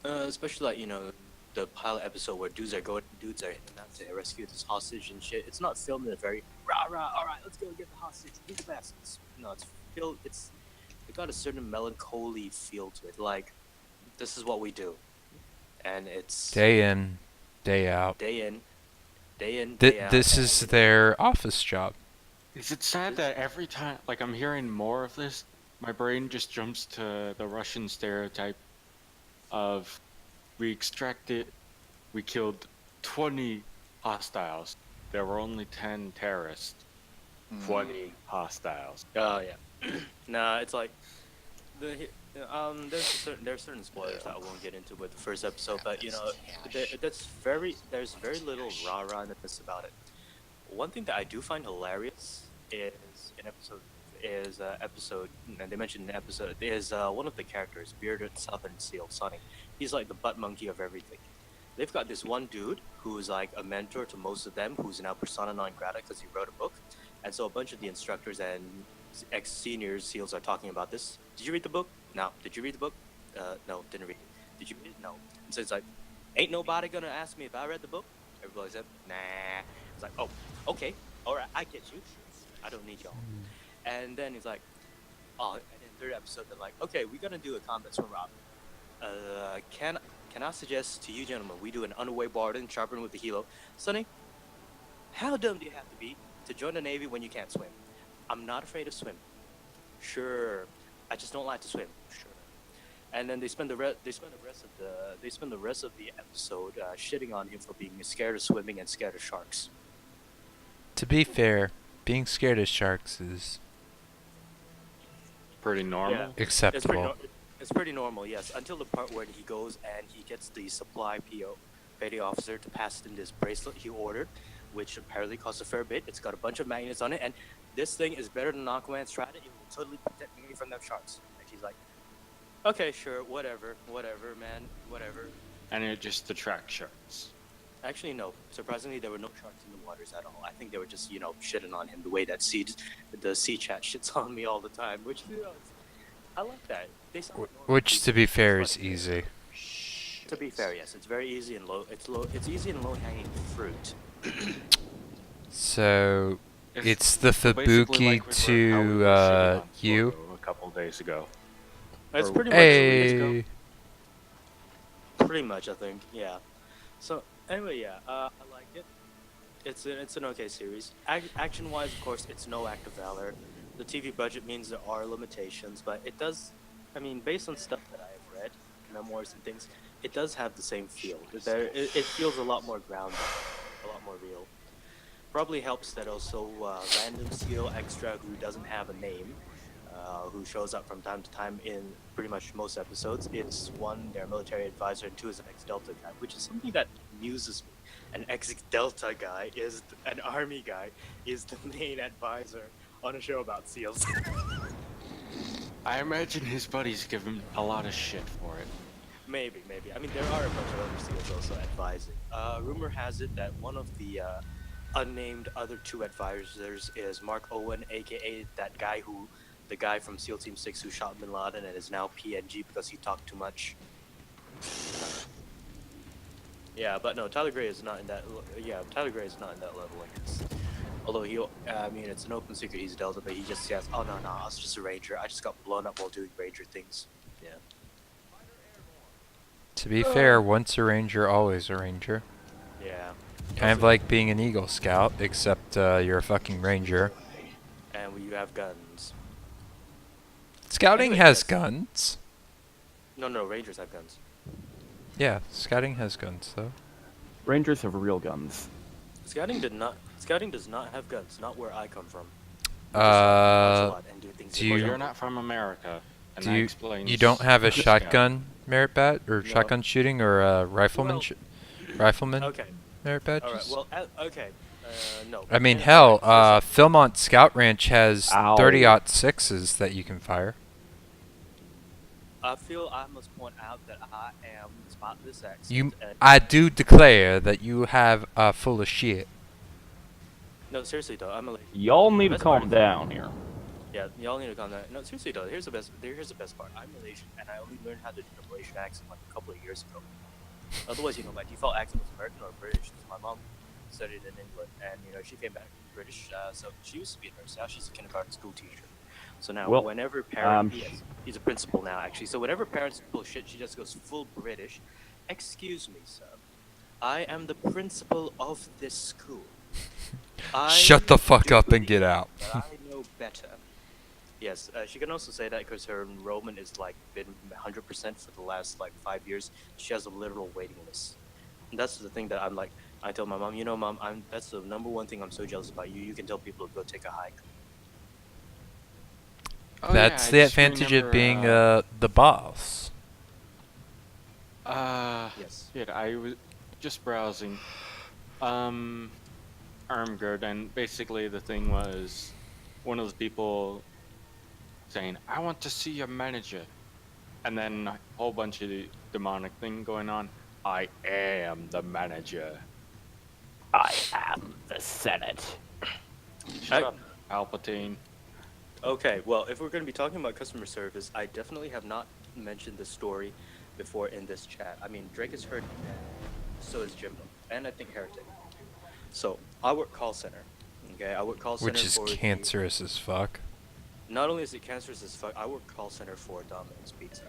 especially like, you know, the pilot episode where dudes are heading out to rescue this hostage and shit. It's not filmed in a very rah rah. All right, let's go get the hostage. Be the best. It got a certain melancholy feel to it. Like, this is what we do, and it's Day in, day out. day in, day out. This is their office job. Is it sad that every time, like, I'm hearing more of this, my brain just jumps to the Russian stereotype of we killed 20 hostiles. There were only 10 terrorists. 20 hostiles. Oh yeah. Nah, it's like there's certain spoilers that I won't get into with the first episode, but you know, there's very little rah-rahness about it. One thing that I do find hilarious is episode, and they mentioned in the episode, is one of the characters, bearded Southern SEAL, Sonny. He's like the butt monkey of everything. They've got this one dude who's like a mentor to most of them, who's now persona non grata because he wrote a book. And so a bunch of the instructors and ex-senior SEALs are talking about this. Did you read the book? No. Did you read the book? No, didn't read it. Did you read it? No. And so it's like, ain't nobody gonna ask me if I read the book? Everybody said, nah. It's like, oh, okay, all right, I get you. I don't need y'all. And then he's like, oh, and in the third episode, they're like, okay, we're gonna do a combat swim rob. Can I suggest to you gentlemen, we do an underway Barden sharpened with the helo? Sonny, how dumb do you have to be to join the Navy when you can't swim? I'm not afraid of swim. Sure, I just don't like to swim. Sure. And then they spend the rest of the episode shitting on him for being scared of swimming and scared of sharks. To be fair, being scared of sharks is Pretty normal. Yeah. acceptable. It's pretty normal, yes, until the part where he goes and he gets the supply PO, petty officer, to pass him this bracelet he ordered, which apparently costs a fair bit. It's got a bunch of magnets on it, and this thing is better than Aquaman's Trident. It will totally protect me from them sharks. And she's like, okay, sure, whatever, man, whatever. And it just attracts sharks. Actually, no. Surprisingly, there were no sharks in the waters at all. I think they were just, shitting on him the way that the sea chat shits on me all the time. Which, I like that. They sound like normal Which, to people. be fair, It's is like- easy. To be fair, yes, it's very easy and low. It's easy and low hanging fruit. So, It's it's the basically Fubuki like we were- how we to were shitting on you. Flogo a couple days ago. It's Or- pretty much. 2 weeks ago. Hey, Pretty much, I think. Yeah. So anyway, yeah, I like it. It's an okay series. Action-wise, of course, it's no Act of Valor. The TV budget means there are limitations, but it does. I mean, based on stuff that I have read, memoirs and things, it does have the same feel. It feels a lot more grounded, a lot more real. Probably helps that also random seal extra who doesn't have a name, who shows up from time to time in pretty much most episodes, is one, their military advisor, and two, is an ex-Delta guy, which is something that amuses me. An ex-Delta guy is an army guy is the main advisor on a show about seals. I imagine his buddies give him a lot of shit for it. Maybe. I mean, there are a bunch of other seals also advising. Rumor has it that one of the unnamed other two advisors is Mark Owen, aka the guy from SEAL Team 6 who shot Bin Laden and is now PNG because he talked too much. Yeah, but no, Tyler Gray is not in that. Yeah, Tyler Gray is not in that level, I guess. Although I mean, it's an open secret he's Delta, but he just says, "Oh no, I was just a Ranger. I just got blown up while doing Ranger things." Yeah. to be fair, once a ranger, always a ranger. Yeah. Kind of like being an Eagle Scout, except you're a fucking ranger. And you have guns. Scouting Anyway, has yes. guns. No, Rangers have guns. Yeah, scouting has guns though. Rangers have real guns. Scouting does not have guns. Not where I come from. We just march a lot and do things do before you- Well, you- you're not from America, and Do that you explains. you don't have a the shotgun merit badge or No. shotgun shooting or a rifleman Well- rifleman Okay. merit badges? All right. Well, okay. No. I mean, Yeah, hell, alright, Philmont Scout Ranch has Ow. 30-06s that you can fire. I feel I must point out that I am spotless accent. You, and- I do declare that you have full of shit. No, seriously though, I'm Malaysian. Y'all need to Best part calm is- down here. Yeah, y'all need to calm down. No, seriously though, here's the best part. I'm Malaysian, and I only learned how to do the Malaysian accent like a couple of years ago. Otherwise, my default accent was American or British. My mom studied in England, and she came back British. So she used to be a nurse. Now she's a kindergarten school teacher. So now, Well, whenever parents, he's a principal now actually. So whenever parents bullshit, she just goes full British. Excuse me, sir. I am the principal of this school. Shut the fuck do up and get believe out. that I know better. Yes, she can also say that because her enrollment is been 100% for the last 5 years. She has a literal waiting list. And that's the thing that I tell my mom, mom, that's the number one thing I'm so jealous about you. You can tell people to go take a hike. Oh, That's yeah, I the just advantage of remember, being the boss. Yes. Yeah, I was just browsing Armgard, and basically the thing was one of the people saying, "I want to see your manager," and then a whole bunch of the demonic thing going on. I am the manager. I am the Senate. Shut up, Palpatine. Okay, well, if we're going to be talking about customer service, I definitely have not mentioned this story before in this chat. I mean, Drake has heard, so is Jimbo, and I think Heretic. So, I work call center. Okay, I work call center Which is for the- cancerous as fuck. Not only is it cancerous as fuck, I work call center for Domino's Pizza.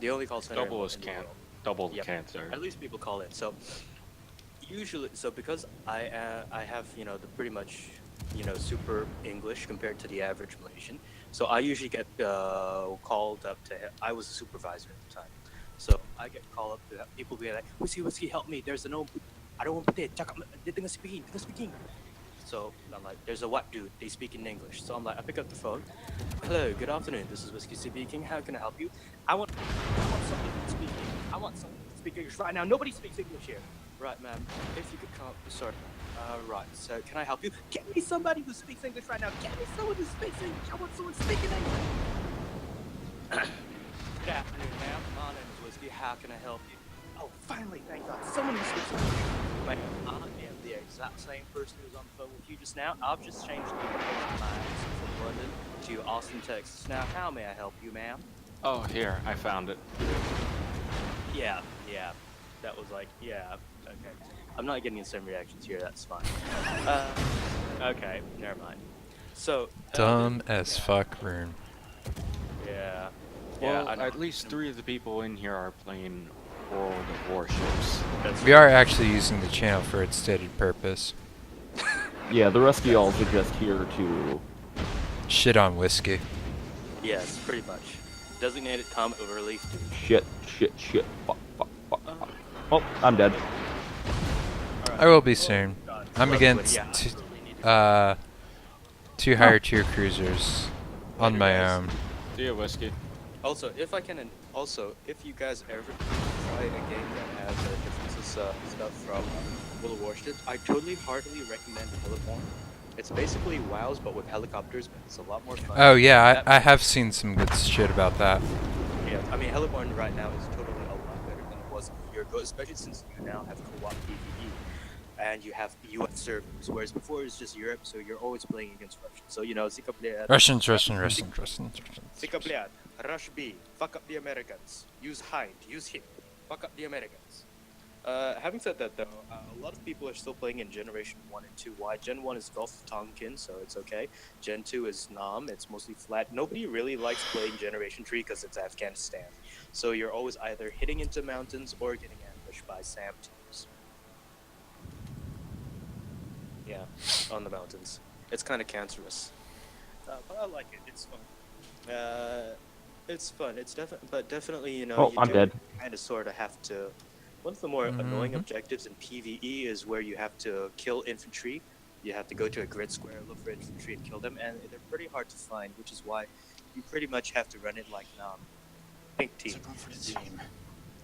The only call center Double in is the can, world. double Yep. cancer. At least people call in. So usually, because I have the pretty much super English compared to the average Malaysian. So I usually get called up to. I was a supervisor at the time, so I get called up to people being like, "Whiskey, help me! There's no, I don't want to pay. Cakap, dia tengah speaking." So I'm like, "There's a what dude? They speak in English." So I'm like, I pick up the phone. "Hello, good afternoon. This is Whiskey speaking. How can I help you? I want someone to speak English. I want someone to speak English right now. Nobody speaks English here." Right, ma'am. If you could come. Sorry. Right. So, can I help you? Get me somebody who speaks English right now. Get me someone who speaks English. I want someone speaking English. Good afternoon, ma'am. My name is Whiskey. How can I help you? Oh, finally, thank God. Someone who speaks English. Ma'am, I am the exact same person who's on the phone with you just now. I've just changed the location lines from London to Austin, Texas. Now, how may I help you, ma'am? Oh, here, I found it. Yeah. That was like, yeah, okay. I'm not getting the same reactions here, that's fine. Okay, never mind. So, Dumb as fuck, Rune. Yeah. Well, I know. at least 3 of the people in here are playing World of Warships. We are actually using the channel for its stated purpose. Yeah, the rest of y'all are just here to... Shit on whiskey. Yes, pretty much. Designated comet with relief duty. Shit. Fuck. Oh, I'm dead. I will be soon. God. I'm Love against Woody, yeah, two, absolutely need to- two higher tier cruisers on my own. See ya, Whiskey. Also, if you guys ever try a game that has differences stuff from World of Warships, I totally heartily recommend Heliborn. It's basically WoWs but with helicopters, but it's a lot more fun. Oh yeah, I have seen some good shit about that. Yeah, I mean Heliborn right now is totally a lot better than it was a year ago, especially since you now have co-op PvE and you have US servers, whereas before it was just Europe, so you're always playing against Russians. So you know, Russians. Sikabliad, Rush B, fuck up the Americans. Use Hind, use him, fuck up the Americans. Having said that though, a lot of people are still playing in Generation 1 and 2. Why? Gen 1 is Gulf of Tonkin, so it's okay. Gen 2 is Nam, it's mostly flat. Nobody really likes playing Generation 3 because it's Afghanistan. So you're always either hitting into mountains or getting ambushed by SAM teams. Yeah, on the mountains. It's kind of cancerous. But I like it, it's fun. It's fun, but definitely, you know, Oh, you I'm dead. kind of sort of have to... One of the more annoying objectives in PvE is where you have to kill infantry. You have to go to a grid square, look for infantry, and kill them, and they're pretty hard to find, which is why you pretty much have to run it like Nam. Pink team.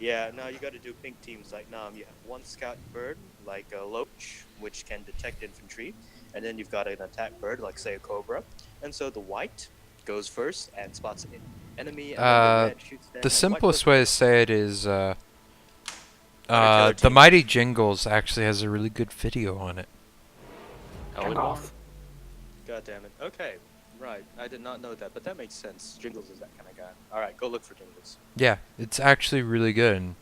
Yeah, no, you got to do pink teams like Nam. You have one scout bird, like a loach, which can detect infantry, and then you've got an attack bird, like say a cobra. And so the white goes first and spots an enemy, and then the red shoots them. The and simplest white way to say it is, killer the team. Mighty Jingles actually has a really good video on it. Heliborn? God damn it. Okay, right. I did not know that, but that makes sense. Jingles is that kind of guy. Alright, go look for Jingles. Yeah, it's actually really good. And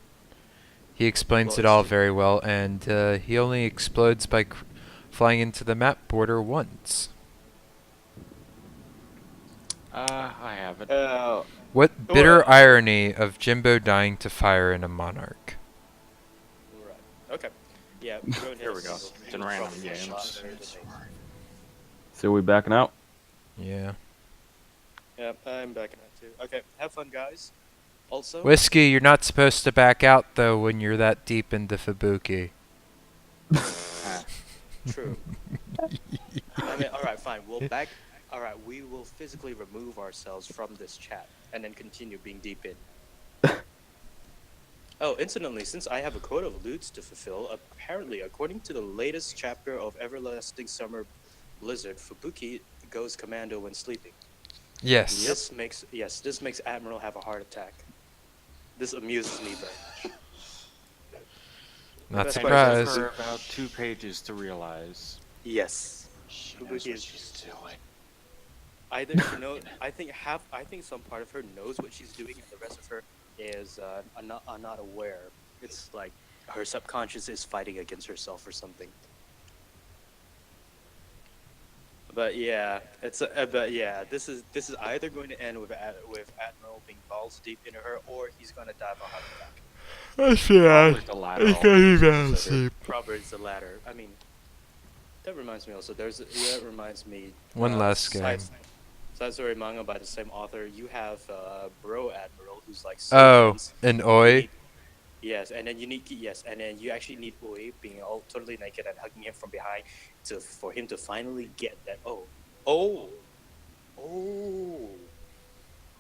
he explains Well, it all it's- very well, and he only explodes by flying into the map border once. I have it. What bitter irony of Jimbo dying to fire in a Monarch. Right. Okay. Yeah, Here we go. It's in random games. So we backing out? Yeah. Yep, I'm backing out too. Okay, have fun, guys. Also, Whiskey, you're not supposed to back out, though, when you're that deep into Fubuki. true. I mean, alright, fine. Alright, we will physically remove ourselves from this chat and then continue being deep in. Oh, incidentally, since I have a quota of loots to fulfill, apparently, according to the latest chapter of Everlasting Summer Blizzard, Fubuki goes commando when sleeping. Yes. This makes Admiral have a heart attack. This amuses me very much. Not That's It surprised. took her about 2 pages to realize. Yes. She knows what she's doing. Either I think some part of her knows what she's doing, and the rest of her is not aware. It's like her subconscious is fighting against herself or something. But yeah, this is either going to end with Admiral being balls deep into her, or he's gonna die of a heart attack. Probably the latter. Probably it's the latter. I mean, that reminds me also. One last game. Side story manga by the same author. You have Bro Admiral, who's like. Oh, Simmons. an Oi? Yes, and then you actually need Oi being all totally naked and hugging him from behind for him to finally get that.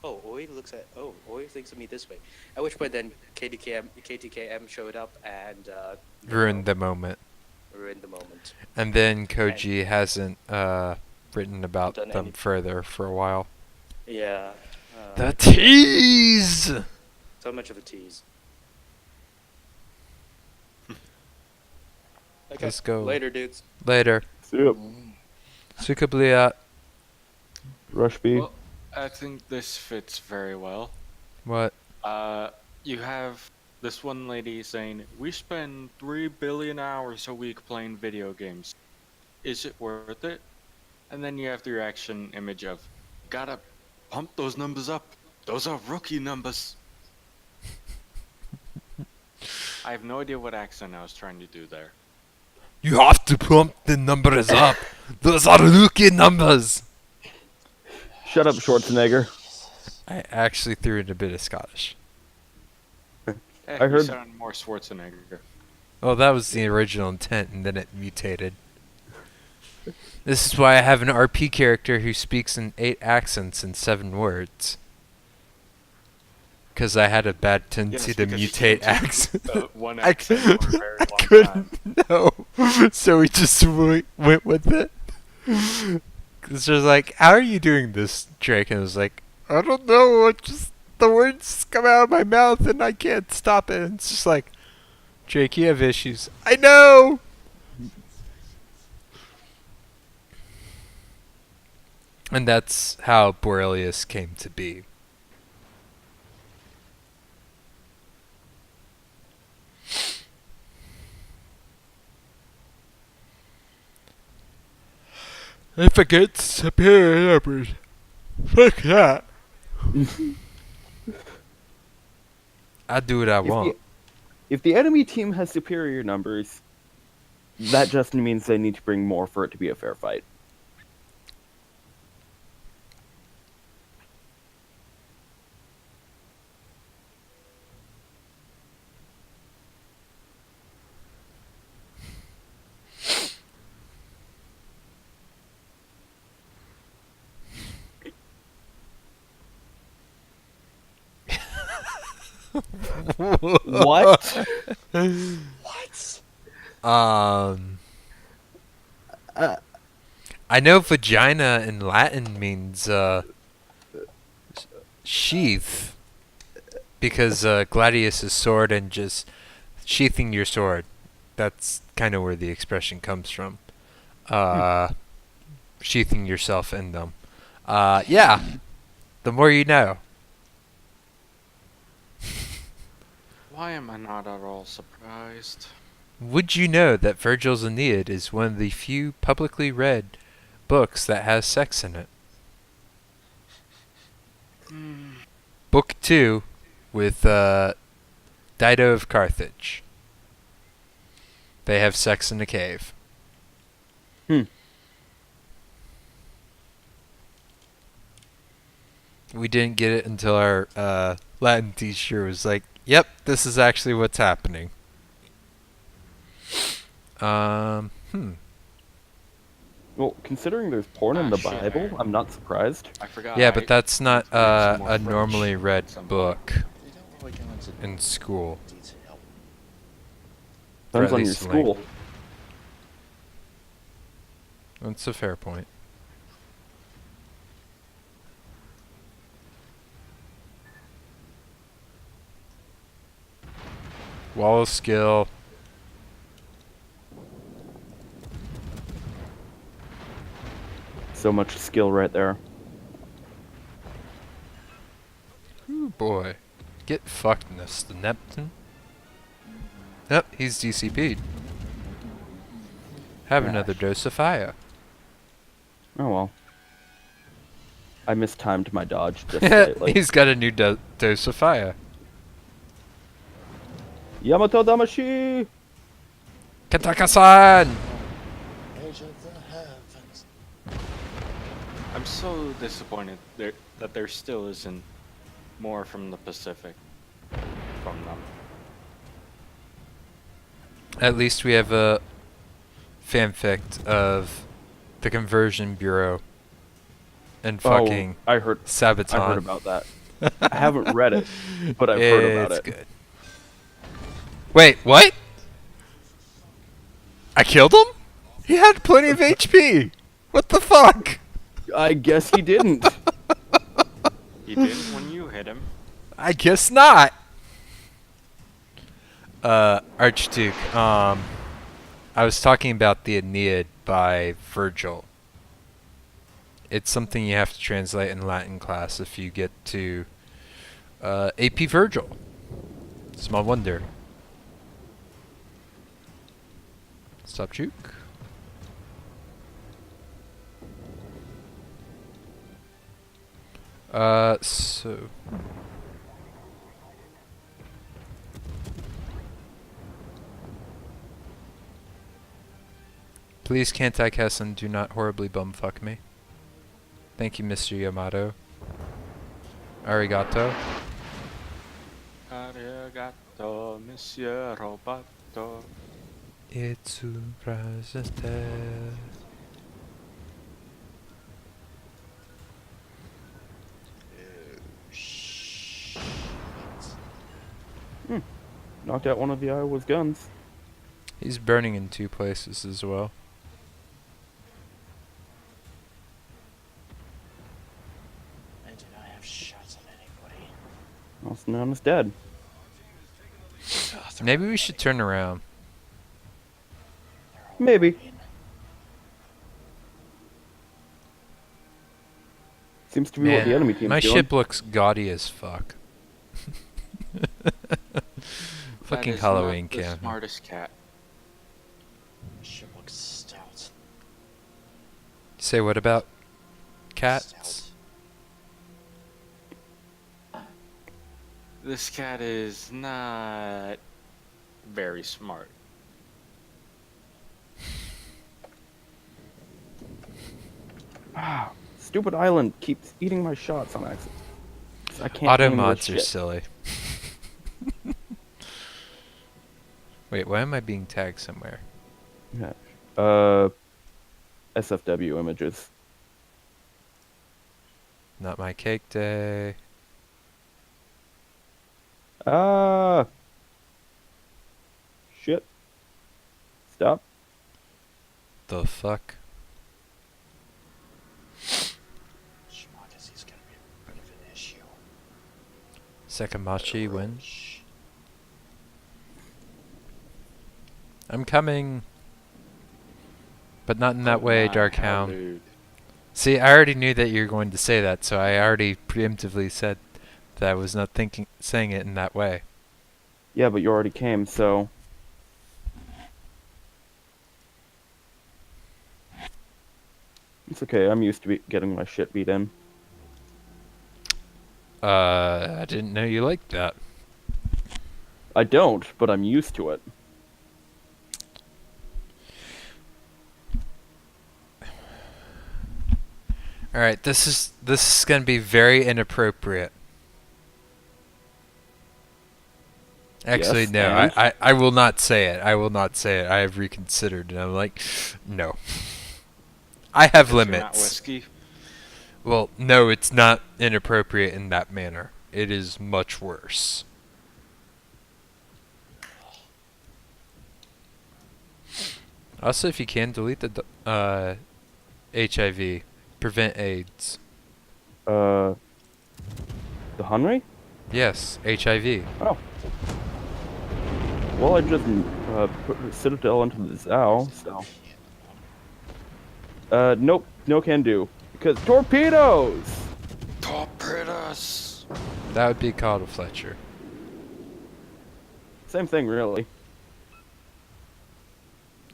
oh, Oi looks at, oh, Oi thinks of me this way. At which point then KTKM showed up and Ruined the moment. ruined the moment. And then Koji hasn't written about Done them anything. further for a while. Yeah. The tease! So much of a tease. Okay. Let's go. Later, dudes. Later. Yep. Sukablia. Rush B. Well, I think this fits very well. What? You have this one lady saying, "We spend 3 billion hours a week playing video games. Is it worth it?" And then you have the reaction image of, "Gotta pump those numbers up. Those are rookie numbers." I have no idea what accent I was trying to do there. You have to pump the numbers up. Those are rookie numbers. Shut up, Schwarzenegger. I actually threw in a bit of Scottish. I You heard- sound more Schwarzenegger. Well, that was the original intent, and then it mutated. This is why I have an RP character who speaks in 8 accents in 7 words. Because I had a bad tendency to because you mutate can't do accents. One I accent for a very I long time. couldn't know. So we just went with it. Because there's like, how are you doing this, Drake? And I was like, I don't know. The words just come out of my mouth and I can't stop it. And it's just like, Drake, you have issues. I know! And that's how Borelius came to be. I forget superior numbers. Fuck that. I do what I want. If the enemy team has superior numbers, that just means they need to bring more for it to be a fair fight. What? What? I know vagina in Latin means sheath, because gladius is sword and just sheathing your sword. That's kind of where the expression comes from. Sheathing yourself in them. Yeah. The more you know. Why am I not at all surprised? Would you know that Virgil's Aeneid is one of the few publicly read books that has sex in it? Book 2 with Dido of Carthage. They have sex in a cave. We didn't get it until our Latin teacher was like, yep, this is actually what's happening. Well, considering there's porn in the shit. Bible, I'm not surprised. I forgot. Yeah, but that's not need to learn some more a French normally read at some point. book They don't really go into in school. detail. Or Depends at on your least school. That's a fair point. Wall of skill. So much skill right there. Ooh boy. Get fucked, Mr. Neptune. Yep, he's DCP'd. Have another dose of fire. Oh well. I mistimed my dodge just slightly. He's got a new dose of fire. Yamato Damashi! Kataka-san! Age of the heavens. I'm so disappointed that there still isn't more from the Pacific from them. At least we have a fanfic of the Conversion Bureau and fucking I heard Sabaton. about that. I haven't read it, but I've heard about It's it. good. Wait, what? I killed him? He had plenty of HP. What the fuck? I guess he didn't. He did when you hit him. I guess not. Archduke, I was talking about the Aeneid by Virgil. It's something you have to translate in Latin class if you get to AP Virgil. Small wonder. Stop juke. So please, Kantai Kesson, do not horribly bumfuck me. Thank you, Mr. Yamato. Arigato. Arigato, Monsieur Roboto. Itsu presente. Knocked out one of the Iowa's guns. He's burning in 2 places as well. I do not have shots on anybody. Also known as dead. Maybe we should turn around. They're all Maybe. green. Seems to be what the enemy team's my doing. ship looks gaudy as fuck. Fucking That is Halloween not the camp. smartest cat. Ship looks stout. Say what about cats? Stout. This cat is not very smart. Stupid island keeps eating my shots on accident. I can't Auto aim worth mods are shit. silly. Wait, why am I being tagged somewhere? Yeah. SFW images. Not my cake day. Ah. Shit. Stop. The fuck? Schmuck is gonna be a bit of an issue. Sekamachi win. I'm coming. But not in that way, Darkhound. See, I already knew that you were going to say that, so I already preemptively said that I was not saying it in that way. Yeah, but you already came, so... It's okay, I'm used to getting my shit beat in. I didn't know you liked that. I don't, but I'm used to it. Alright, this is gonna be very inappropriate. Actually, Yes, no, and? I will not say it. I will not say it. I have reconsidered, and I'm like, no. I have You're not limits. whiskey. Well, no, it's not inappropriate in that manner. It is much worse. Also, if you can, delete the HIV. Prevent AIDS. The Henry? Yes, HIV. Oh. Well, I just put Citadel into the Zao, so... Nope, no can do. Because torpedoes! Torpedoes! That would be called a Fletcher. Same thing, really.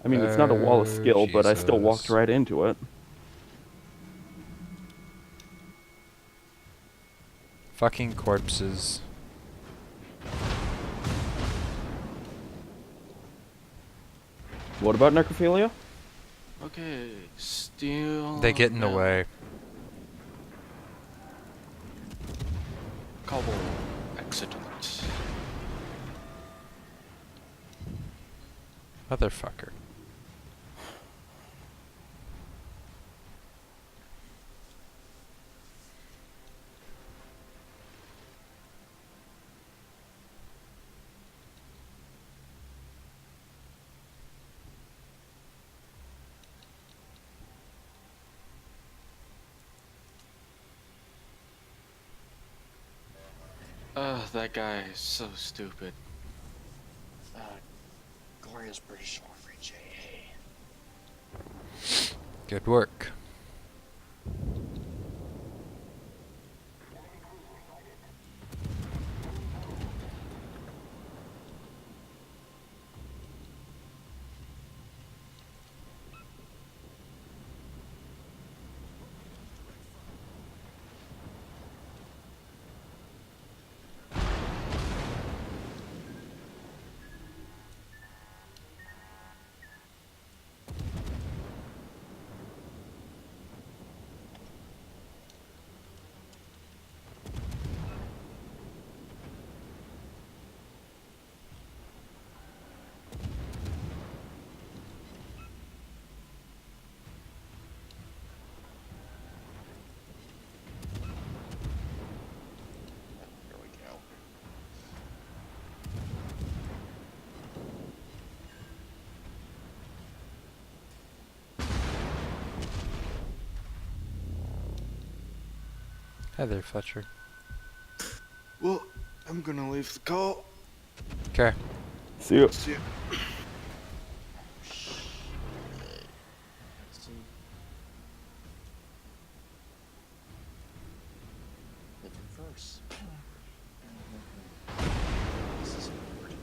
I mean, it's not a wall of Oh, skill, but I still walked Jesus. right into it. Fucking corpses. What about necrophilia? Okay, steal. They get in the way. Cobble. Accident. Motherfucker. That guy is so stupid. Gloria's British Armory JA. Good work. Here we go. Hi there, Fletcher. Well, I'm gonna leave the call. Okay. See you. See ya. Living first. This is weird.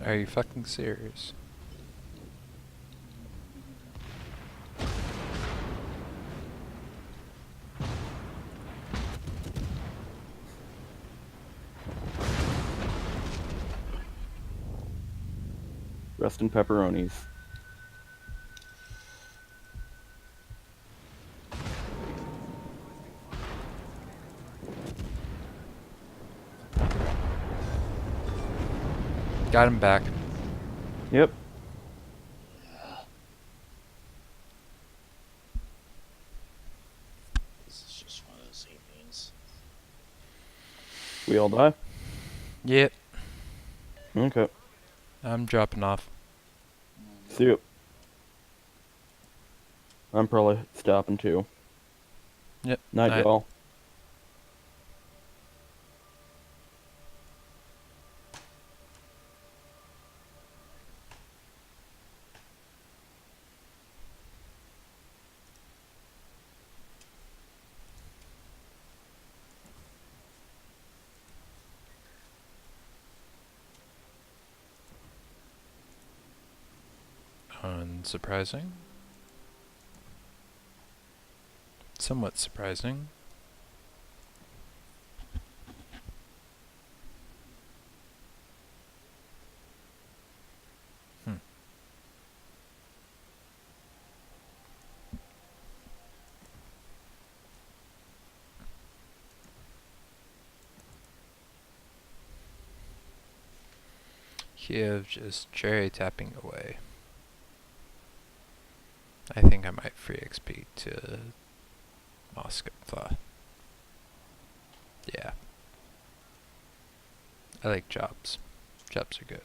Are you fucking serious? Rest in pepperonis. Got him back. Yep. This is just one of those evenings. We all die? Yep. Okay. I'm dropping off. See you. I'm probably stopping too. Yep. Night, Night. y'all. Unsurprising. Somewhat surprising. Hmm. Kiev just cherry tapping away. I think I might free XP to Moskva. Yeah. I like jobs. Jobs are good.